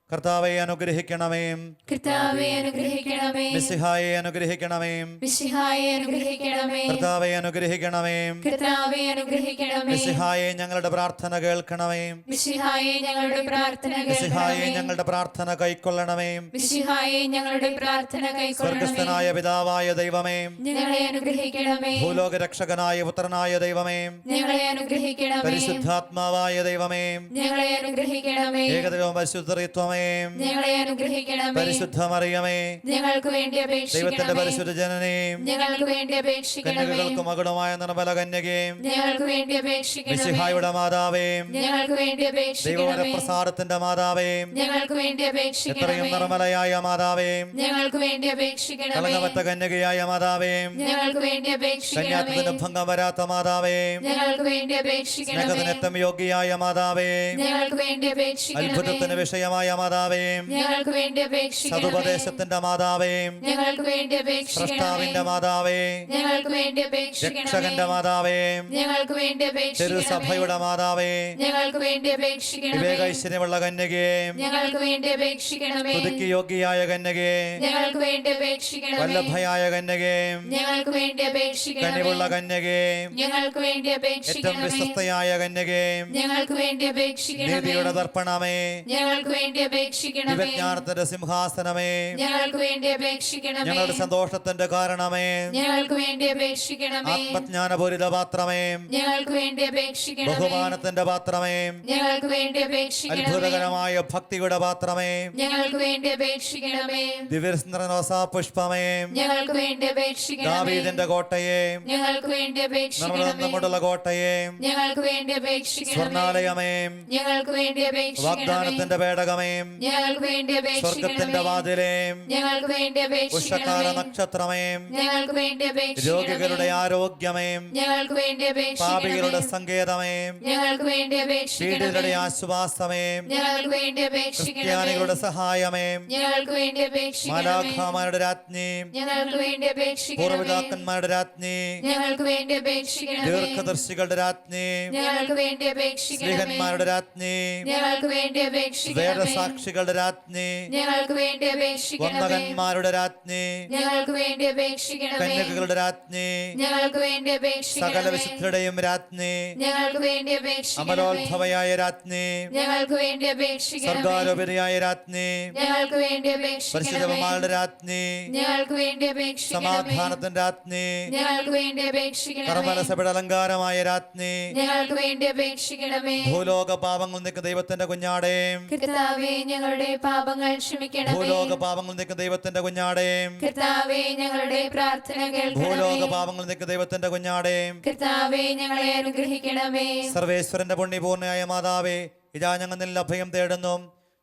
കർത്താവെ അനുഗ്രഹിക്കണമേ. കർത്താവേ അനുഗ്രഹിക്കണമേ. മിശിഹായെ അനുഗ്രഹിക്കണമേ. മിശിഹായെ അനുഗ്രഹിക്കണമേ. കർത്താവെ അനുഗ്രഹിക്കണമേ. കർത്താവേ അനുഗ്രഹിക്കണമേ. മിശിഹായെ ഞങ്ങളുടെ പ്രാർത്ഥന കേൾക്കണമേ. മിശിഹായെ ഞങ്ങളുടെ പ്രാർത്ഥന മിശിഹായെ കേൾക്കണമേ. ഞങ്ങളുടെ പ്രാർത്ഥന കൈക്കൊള്ളണമേ. മിശിഹായെ ഞങ്ങളുടെ പ്രാർത്ഥന കൈക്കൊള്ളണമേ. സ്വർഗസ്ഥനായ പിതാവായ ദൈവമേ, ഞങ്ങളെ അനുഗ്രഹിക്കണമേ. ഭൂലോക രക്ഷകനായ പുത്രനായ ദൈവമേ, ഞങ്ങളെ അനുഗ്രഹിക്കണമേ. പരിശുദ്ധാത്മാവായ ദൈവമേ, ഞങ്ങളെ അനുഗ്രഹിക്കണമേ. ഏകദൈവം പരിശുദ്ധത്വമേ, ഞങ്ങളെ അനുഗ്രഹിക്കണമേ. പരിശുദ്ധ മറിയമേ, ഞങ്ങൾക്ക് വേണ്ടി ദൈവത്തിന്റെ അപേക്ഷിക്കണമേ. പരിശുദ്ധ ജനനേ, ഞങ്ങൾക്ക് വേണ്ടി അപേക്ഷിക്കണമേ. കന്യകൾക്ക് മകുടമായ നിർമ്മല കന്യകേ, ഞങ്ങൾക്ക് വേണ്ടി അപേക്ഷിക്കണമേ. മിശിഹായുടെ മാതാവേ, ഞങ്ങൾക്ക് വേണ്ടി അപേക്ഷിക്കണമേ. ദൈവവരപ്രസാദത്തിന്റെ മാതാവേ, ഞങ്ങൾക്ക് വേണ്ടി എത്രയും അപേക്ഷിക്കണമേ. നിർമ്മലയായ മാതാവേ, ഞങ്ങൾക്ക് വേണ്ടി അപേക്ഷിക്കണമേ. കളങ്കമറ്റ കന്യകയായ മാതാവേ, ഞങ്ങൾക്ക് വേണ്ടി അപേക്ഷിക്കണമേ. കന്യാത്വത്തിന് ഭംഗം വരാത്ത മാതാവേ, ഞങ്ങൾക്ക് വേണ്ടി അപേക്ഷിക്കണമേ. സ്നേഹത്തിനെത്തം യോഗ്യയായ മാതാവേ, ഞങ്ങൾക്ക് വേണ്ടി അപേക്ഷിക്കണമേ. അത്ഭുതത്തിന് വിഷയമായ മാതാവേ, ഞങ്ങൾക്ക് വേണ്ടി അപേക്ഷിക്കണമേ. സതുപദേശത്തിന്റെ മാതാവേ, ഞങ്ങൾക്ക് വേണ്ടി അപേക്ഷിക്കണമേ. സ്രഷ്ടാവിന്റെ മാതാവേ, ഞങ്ങൾക്ക് വേണ്ടി അപേക്ഷിക്കണമേ. രക്ഷകന്റെ മാതാവേ, ഞങ്ങൾക്ക് വേണ്ടി അപേക്ഷിക്കണമേ. തിരുസഭയുടെ മാതാവേ, ഞങ്ങൾക്ക് വേണ്ടി അപേക്ഷിക്കണമേ. വിവേകൈശ്വര്യമുള്ള കന്യകേ, ഞങ്ങൾക്ക് വേണ്ടി അപേക്ഷിക്കണമേ. സ്തുതിക്ക് യോഗ്യയായ കന്യകേ, ഞങ്ങൾക്ക് വേണ്ടി അപേക്ഷിക്കണമേ. വല്ലഭയായ കന്യകേ, ഞങ്ങൾക്ക് വേണ്ടി അപേക്ഷിക്കണമേ. കനിവുള്ള കന്യകേ, ഞങ്ങൾക്ക് വേണ്ടി ഏറ്റവും അപേക്ഷിക്കണമേ. വിശ്വസ്തയായ കന്യകേ, ഞങ്ങൾക്ക് വേണ്ടി അപേക്ഷിക്കണമേ. നീതിയുടെ ദർപ്പണമേ, ഞങ്ങൾക്ക് വേണ്ടി അപേക്ഷിക്കണമേ. ദിവ്യജ്ഞാനത്തിന്റെ സിംഹാസനമേ, ഞങ്ങൾക്ക് വേണ്ടി അപേക്ഷിക്കണമേ. ഞങ്ങളുടെ സന്തോഷത്തിന്റെ കാരണമേ, ഞങ്ങൾക്ക് വേണ്ടി അപേക്ഷിക്കണമേ. ആത്മജ്ഞാനപൂരിത പാത്രമേ, ഞങ്ങൾക്ക് വേണ്ടി അപേക്ഷിക്കണമേ. ബഹുമാനത്തിന്റെ പാത്രമേ, ഞങ്ങൾക്ക് വേണ്ടി അപേക്ഷിക്കണമേ. അത്ഭുതകരമായ ഭക്തിയുടെ പാത്രമേ, ഞങ്ങൾക്ക് വേണ്ടി അപേക്ഷിക്കണമേ. ദിവ്യരത്നപുഷ്പമേ, ഞങ്ങൾക്ക് വേണ്ടി അപേക്ഷിക്കണമേ. ദാവീദിന്റെ കോട്ടയെ, ഞങ്ങൾക്ക് വേണ്ടി അപേക്ഷിക്കണമേ. നിർമ്മലമുള്ള കോട്ടയെ, ഞങ്ങൾക്ക് വേണ്ടി അപേക്ഷിക്കണമേ. സ്വർണാലയമേ, ഞങ്ങൾക്ക് വേണ്ടി അപേക്ഷിക്കണമേ. വാഗ്ദാനത്തിന്റെ പേടകമേ, ഞങ്ങൾക്ക് വേണ്ടി സ്വർഗത്തിന്റെ അപേക്ഷിക്കണമേ. വാതിലേ, ഞങ്ങൾക്ക് വേണ്ടി ഉഷകാല അപേക്ഷിക്കണമേ. നക്ഷത്രമേ, ഞങ്ങൾക്ക് വേണ്ടി രോഗികളുടെ അപേക്ഷിക്കണമേ. ആരോഗ്യമേ, ഞങ്ങൾക്ക് വേണ്ടി പാപികളുടെ അപേക്ഷിക്കണമേ. സങ്കേതമേ, ഞങ്ങൾക്ക് വേണ്ടി അപേക്ഷിക്കണമേ. പീഡിതരുടെ ആശ്വാസമേ, ഞങ്ങൾക്ക് വേണ്ടി അപേക്ഷിക്കണമേ. ക്രിസ്ത്യാനികളുടെ സഹായമേ, ഞങ്ങൾക്ക് വേണ്ടി അപേക്ഷിക്കണമേ. മാലാഖമാരുടെ രാജ്ഞി, ഞങ്ങൾക്ക് വേണ്ടി അപേക്ഷിക്കണമേ. പൂർവ്വപിതാക്കന്മാരുടെ രാജ്ഞി, ഞങ്ങൾക്ക് വേണ്ടി അപേക്ഷിക്കണമേ. ദീർഘദർശികളുടെ രാജ്ഞി, ഞങ്ങൾക്ക് വേണ്ടി അപേക്ഷിക്കണമേ. സ്ത്രീഹന്മാരുടെ രാജ്ഞി, ഞങ്ങൾക്ക് വേണ്ടി അപേക്ഷിക്കണമേ. വേദസാക്ഷികളുടെ രാജ്ഞി, ഞങ്ങൾക്ക് വേണ്ടി അപേക്ഷിക്കണമേ. വന്ദകന്മാരുടെ രാജ്ഞി, ഞങ്ങൾക്ക് വേണ്ടി അപേക്ഷിക്കണമേ. കന്യകകളുടെ രാജ്ഞി, ഞങ്ങൾക്ക് വേണ്ടി സകല അപേക്ഷിക്കണമേ. വിശുദ്ധരുടെയും രാജ്ഞി, ഞങ്ങൾക്ക് വേണ്ടി അപേക്ഷിക്കണമേ. അമലോത്ഭവയായ രാജ്ഞി, ഞങ്ങൾക്ക് വേണ്ടി അപേക്ഷിക്കണമേ. സ്വർഗാരോപരിയായ രാജ്ഞി, ഞങ്ങൾക്ക് വേണ്ടി അപേക്ഷിക്കണമേ. പരിശുദ്ധമാളുടെ രാജ്ഞി, ഞങ്ങൾക്ക് വേണ്ടി അപേക്ഷിക്കണമേ. സമാധാനത്തിന്റെ രാജ്ഞി, ഞങ്ങൾക്ക് വേണ്ടി അപേക്ഷിക്കണമേ. കർമ്മലസഭയുടെ അലങ്കാരമായ രാജ്ഞി, ഞങ്ങൾക്ക് വേണ്ടി അപേക്ഷിക്കണമേ. ഭൂലോക പാപങ്ങൾ നിൽക്കുന്ന ദൈവത്തിന്റെ കുഞ്ഞാടേ, കർത്താവേ ഞങ്ങളുടെ പാപങ്ങൾ ക്ഷമിക്കണമേ. ഭൂലോക പാപങ്ങൾ നിൽക്കുന്ന ദൈവത്തിന്റെ കുഞ്ഞാടേ, കർത്താവേ ഞങ്ങളുടെ പ്രാർത്ഥന ഭൂലോക കേൾക്കണമേ. പാപങ്ങൾ നിൽക്കുന്ന ദൈവത്തിന്റെ കുഞ്ഞാടേ, കർത്താവേ ഞങ്ങളെ അനുഗ്രഹിക്കണമേ. സർവേശ്വരന്റെ പുണ്യപൂർണ്ണയായ മാതാവേ, ഇതാ ഞങ്ങൾ നിന്നിൽ അഭയം തേടുന്നു.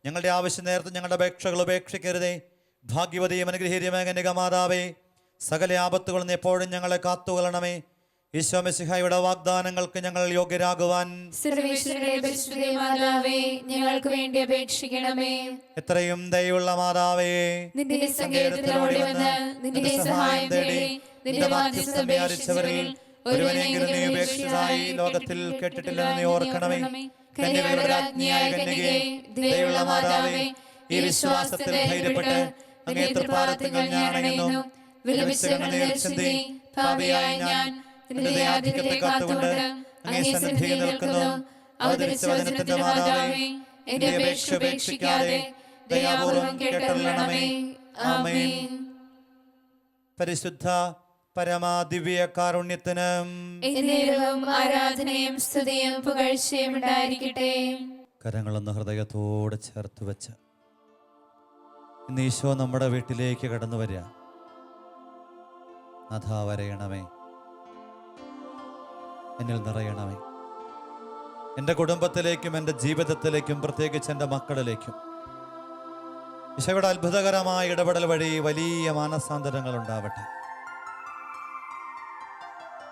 ഞങ്ങളുടെ ആവശ്യ നേരത്ത് ഞങ്ങളുടെ അപേക്ഷകൾ ഉപേക്ഷിക്കരുതേ. ഭാഗ്യവതിയും അനുഗ്രഹീതമായ കന്യക മാതാവേ, സകല ആപത്തുകളിൽ നിന്ന് എപ്പോഴും ഞങ്ങളെ കാത്തുകൊള്ളണമേ. ഈശോ മിശിഹായുടെ വാഗ്ദാനങ്ങൾക്ക് ഞങ്ങൾ യോഗ്യരാകുവാൻ സർവേശ്വരന്റെ പരിശുദ്ധ മാതാവേ ഞങ്ങൾക്ക് വേണ്ടി അപേക്ഷിക്കണമേ. എത്രയും ദയുള്ള മാതാവേ, നിന്റെ സങ്കേതത്തിലോടി വന്ന് നിന്റെ സഹായം തേടി നിന്റെ മാധ്യസ്ഥം അപേക്ഷിച്ചവരിൽ ഒരുവനെങ്കിലും നീ ഉപേക്ഷിച്ചതായി ലോകത്തിൽ കേട്ടിട്ടില്ലെന്ന് നീ ഓർക്കണമേ. കന്യകകളുടെ രാജ്ഞിയായ കന്യകേ, ദയുള്ള മാതാവേ, ഈ വിശ്വാസത്തിൽ ധൈര്യപ്പെട്ട് അങ്ങേ തൃപ്പാദത്തിൽ ഞാൻ അണയുന്നു. വിലപിച്ച കണ്ണുനീർ ചിന്തി പാപിയായ ഞാൻ നിന്റെ ദയാധിക്യത്തെ കാത്തുകൊണ്ട് അങ്ങേ സന്നിധിയിൽ നിൽക്കുന്നു. അവതരിച്ച വചനത്തിന്റെ മാതാവേ, എന്റെ അപേക്ഷ ഉപേക്ഷിക്കാതെ ദയാപൂർവം കേട്ടരുളണമേ. ആമേൻ. പരിശുദ്ധ പരമാദിവ്യ കാരുണ്യത്തിന് എന്നേരവും ആരാധനയും സ്തുതിയും പുകഴ്ചയും ഉണ്ടായിരിക്കട്ടെ. കരങ്ങളൊന്ന് ഹൃദയത്തോട് ചേർത്ത് വെച്ച് ഇന്ന് ഈശോ നമ്മുടെ വീട്ടിലേക്ക് കടന്നു വരിക. നാഥാ വരയണമേ, എന്നിൽ നിറയണമേ. എൻ്റെ കുടുംബത്തിലേക്കും എൻ്റെ ജീവിതത്തിലേക്കും പ്രത്യേകിച്ച് എൻ്റെ മക്കളിലേക്കും ഈശോയുടെ അത്ഭുതകരമായ ഇടപെടൽ വഴി വലിയ മാനസാന്തരങ്ങൾ ഉണ്ടാവട്ടെ.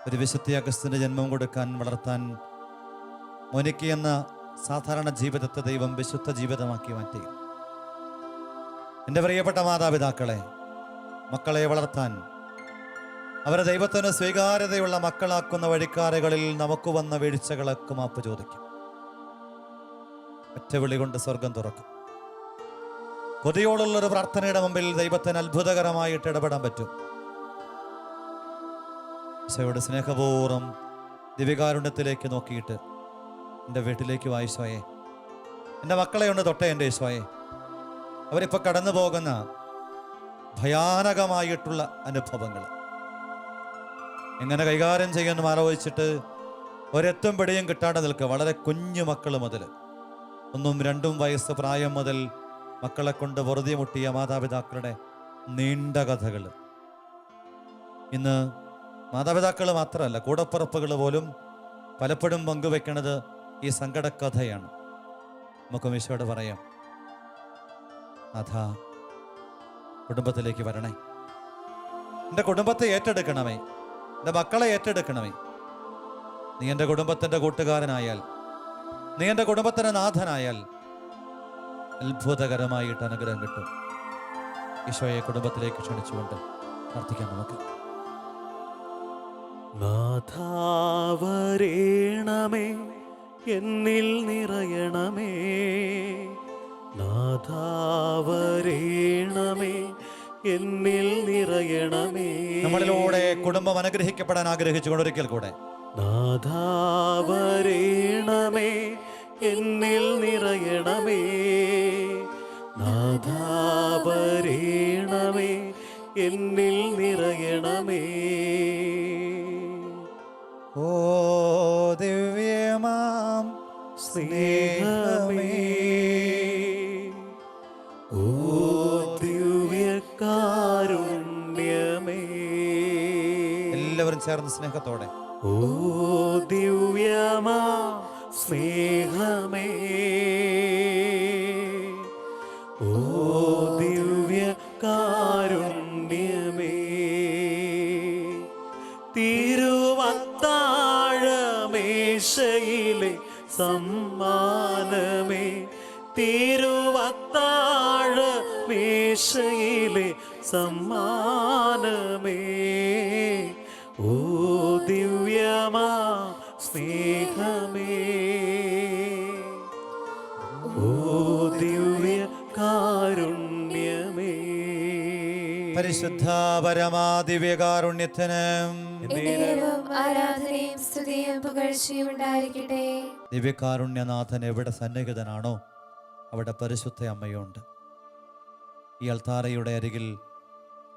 ഒരു വിശുദ്ധ അഗസ്റ്റിന് ജന്മം കൊടുക്കാൻ വളർത്താൻ മോനിക്ക എന്ന സാധാരണ ജീവിതത്തെ ദൈവം വിശുദ്ധ ജീവിതമാക്കി മാറ്റി. എൻ്റെ പ്രിയപ്പെട്ട മാതാപിതാക്കളെ, മക്കളെ വളർത്താൻ അവരെ ദൈവത്തിന് സ്വീകാര്യതയുള്ള മക്കളാക്കുന്ന വഴിക്കാരകളിൽ നമുക്ക് വന്ന വീഴ്ചകളൊക്കെ മാപ്പ് ചോദിക്കും. ഒറ്റ വിളി കൊണ്ട് സ്വർഗം തുറക്കും. കൊതിയോടുള്ളൊരു പ്രാർത്ഥനയുടെ മുമ്പിൽ ദൈവത്തിന് അത്ഭുതകരമായിട്ട് ഇടപെടാൻ പറ്റും. ഈശോയുടെ സ്നേഹപൂർവ്വം ദിവ്യകാരുണ്യത്തിലേക്ക് നോക്കിയിട്ട് എൻ്റെ വീട്ടിലേക്ക് വാ ഈശോയെ, എൻ്റെ മക്കളെ ഒന്ന് തൊട്ടേ എൻ്റെ ഈശോയെ. അവരിപ്പോൾ കടന്നു പോകുന്ന ഭയാനകമായിട്ടുള്ള അനുഭവങ്ങൾ എങ്ങനെ കൈകാര്യം ചെയ്യാനും ആലോചിച്ചിട്ട് ഒരെത്തും പിടിയും കിട്ടാണ്ട് നിൽക്കുക. വളരെ കുഞ്ഞു മക്കൾ മുതൽ 1-2 വയസ്സ് പ്രായം മുതൽ മക്കളെ കൊണ്ട് വെറുതെ മുട്ടിയ മാതാപിതാക്കളുടെ നീണ്ട കഥകൾ. ഇന്ന് മാതാപിതാക്കൾ മാത്രമല്ല, കൂടപ്പിറപ്പുകൾ പോലും പലപ്പോഴും പങ്കുവെക്കുന്നത് ഈ സങ്കടക്കഥയാണ്. നമുക്ക് ഈശോയോട് പറയാം, നാഥാ കുടുംബത്തിലേക്ക് വരണേ, എൻ്റെ കുടുംബത്തെ ഏറ്റെടുക്കണമേ, എൻ്റെ മക്കളെ ഏറ്റെടുക്കണമേ. നീ എൻ്റെ കുടുംബത്തിൻ്റെ കൂട്ടുകാരനായാൽ, നീ എൻ്റെ കുടുംബത്തിൻ്റെ നാഥനായാൽ അത്ഭുതകരമായിട്ട് അനുഗ്രഹം കിട്ടും. ഈശോയെ കുടുംബത്തിലേക്ക് ക്ഷണിച്ചുകൊണ്ട് പ്രാർത്ഥിക്കാം നമുക്ക്. നാഥാവരേണമേ, എന്നിൽ നിറയണമേ. നാഥാവരേണമേ, എന്നിൽ നിറയണമേ. നമ്മളിലൂടെ കുടുംബം അനുഗ്രഹിക്കപ്പെടാൻ ആഗ്രഹിച്ചുകൊണ്ട് ഒരിക്കൽ കൂടെ നാഥാവരേണമേ, എന്നിൽ നിറയണമേ. നാഥാവരേണമേ, എന്നിൽ നിറയണമേ. ഓ ദിവ്യമാം സ്നേഹമേ, ഓ ദിവ്യകാരുണ്യമേ. എല്ലാവരും ചേർന്ന് സ്നേഹത്തോടെ ഓ ദിവ്യമാ സ്നേഹമേ, ഓ ദിവ്യകാരുണ്യമേ. തിരുവത്താഴമേശയിലെ സമ്മാനമേ, തിരുവത്താഴമേശയിലെ സമ്മാനമേ. ഓ ദിവ്യമാ സ്നേഹമേ, ഓ ദിവ്യകാരുണ്യമേ. പരിശുദ്ധ പരമാ ദിവ്യകാരുണ്യത്തിന് എന്നേരവും ആരാധനയും സ്തുതിയും പുകഴ്ചയും ഉണ്ടായിരിക്കട്ടെ. ദിവ്യകാരുണ്യനാഥൻ എവിടെ സന്നിഹിതനാണോ അവിടെ പരിശുദ്ധ അമ്മയുണ്ട്. ഈ അൾത്താരയുടെ അരികിൽ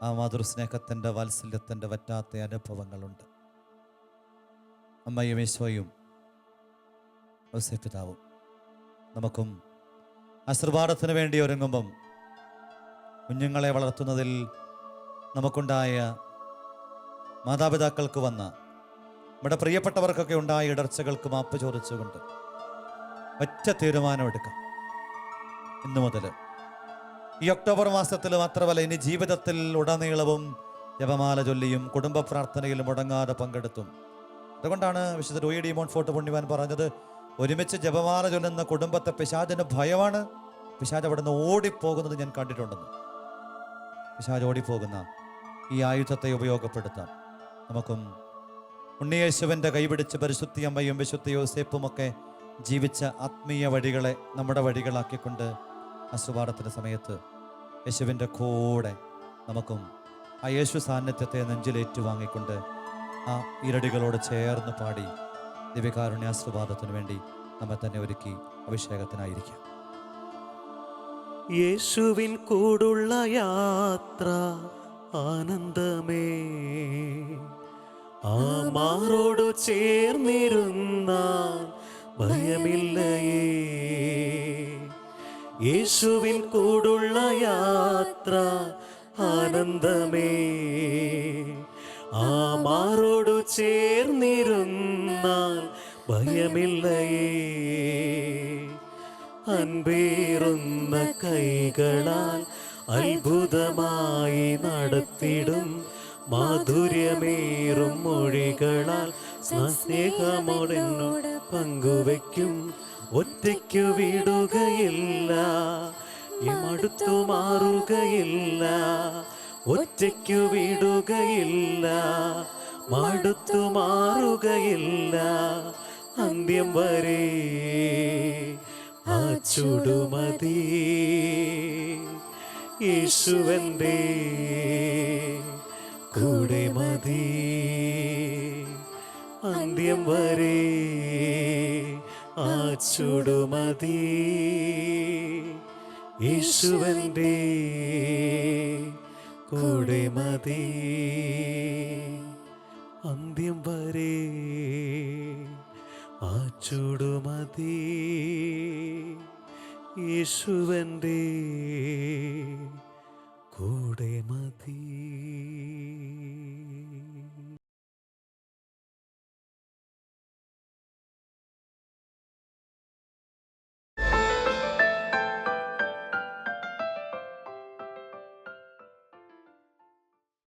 ആ മാതൃസ്നേഹത്തിൻ്റെ വാത്സല്യത്തിൻ്റെ വറ്റാത്ത അനുഭവങ്ങളുണ്ട്. അമ്മയും ഈശോയും ഔസേപ്പിതാവും നമുക്കും ആശീർവാദത്തിന് വേണ്ടി ഒരുങ്ങുമ്പം കുഞ്ഞുങ്ങളെ വളർത്തുന്നതിൽ നമുക്കുണ്ടായ മാതാപിതാക്കൾക്ക് വന്ന നമ്മുടെ പ്രിയപ്പെട്ടവർക്കൊക്കെ ഉണ്ടായ ഇടർച്ചകൾക്ക് മാപ്പ് ചോദിച്ചുകൊണ്ട് ഒറ്റ തീരുമാനമെടുക്കാം. ഇന്നു മുതൽ ഈ ഒക്ടോബർ മാസത്തിൽ മാത്രമല്ല, ഇനി ജീവിതത്തിൽ ഉടനീളവും ജപമാല ചൊല്ലിയും കുടുംബ പ്രാർത്ഥനയിലും മുടങ്ങാതെ പങ്കെടുത്തും. അതുകൊണ്ടാണ് വിശുദ്ധ റോയി ഡി മോൺഫോർട്ട് പുണ്യവാൻ പറഞ്ഞത്, ഒരുമിച്ച് ജപമാല ചൊല്ലുന്ന കുടുംബത്തെ പിശാചിന് ഭയമാണ്, പിശാച് അവിടെ നിന്ന് ഓടിപ്പോകുന്നത് ഞാൻ കണ്ടിട്ടുണ്ടെന്ന്. പിശാച് ഓടിപ്പോകുന്ന ഈ ആയുധത്തെ ഉപയോഗപ്പെടുത്താം. നമുക്കും ഉണ്ണിയേശുവിൻ്റെ കൈപിടിച്ച് പരിശുദ്ധി അമ്മയും വിശുദ്ധ യോസേപ്പുമൊക്കെ ജീവിച്ച ആത്മീയ വഴികളെ നമ്മുടെ വഴികളാക്കിക്കൊണ്ട് ആശീർവാദത്തിൻ്റെ സമയത്ത് യേശുവിൻ്റെ കൂടെ നമുക്കും ആ യേശു സാന്നിധ്യത്തെ നെഞ്ചിലേറ്റുവാങ്ങിക്കൊണ്ട് ആ ഇരടികളോട് ചേർന്ന് പാടി ദിവ്യകാരുണ്യ ആശീർവാദത്തിന് വേണ്ടി നമ്മെ തന്നെ ഒരുക്കി അഭിഷേകത്തിനായിരിക്കാം. യേശുവിൻ കൂടുള്ള യാത്ര ആനന്ദമേ, ആ മാറോടു ചേർന്നിരുന്നാൽ ഭയമില്ലയേ. യേശുവിൻ കൂടുള്ള യാത്ര ആനന്ദമേ, ആ മാറോടു ചേർന്നിരുന്നാൽ ഭയമില്ലയേ. അൻപേറുന്ന കൈകളാൽ അത്ഭുതമായി നടത്തിടും, മാധുര്യമേറും മൊഴികളാൽ സ്നേഹമോടെന്നോട് പങ്കുവയ്ക്കും. ഒറ്റയ്ക്കു വിടുകയില്ല, മടുത്തു മാറുകയില്ല. ഒറ്റയ്ക്കു വിടുകയില്ല, മടുത്തു മാറുകയില്ല. അന്ത്യം വരെ ആ ചുടുമതി യേശുവന്റെ കൂടെ മതി. അന്ത്യം വരെ ആ ചുടുമതി യേശുവന്റെ കൂടെ മതി. അന്ത്യം വരെ ആ ചുടുമതി യേശുവന്റെ കൂടെ മതി.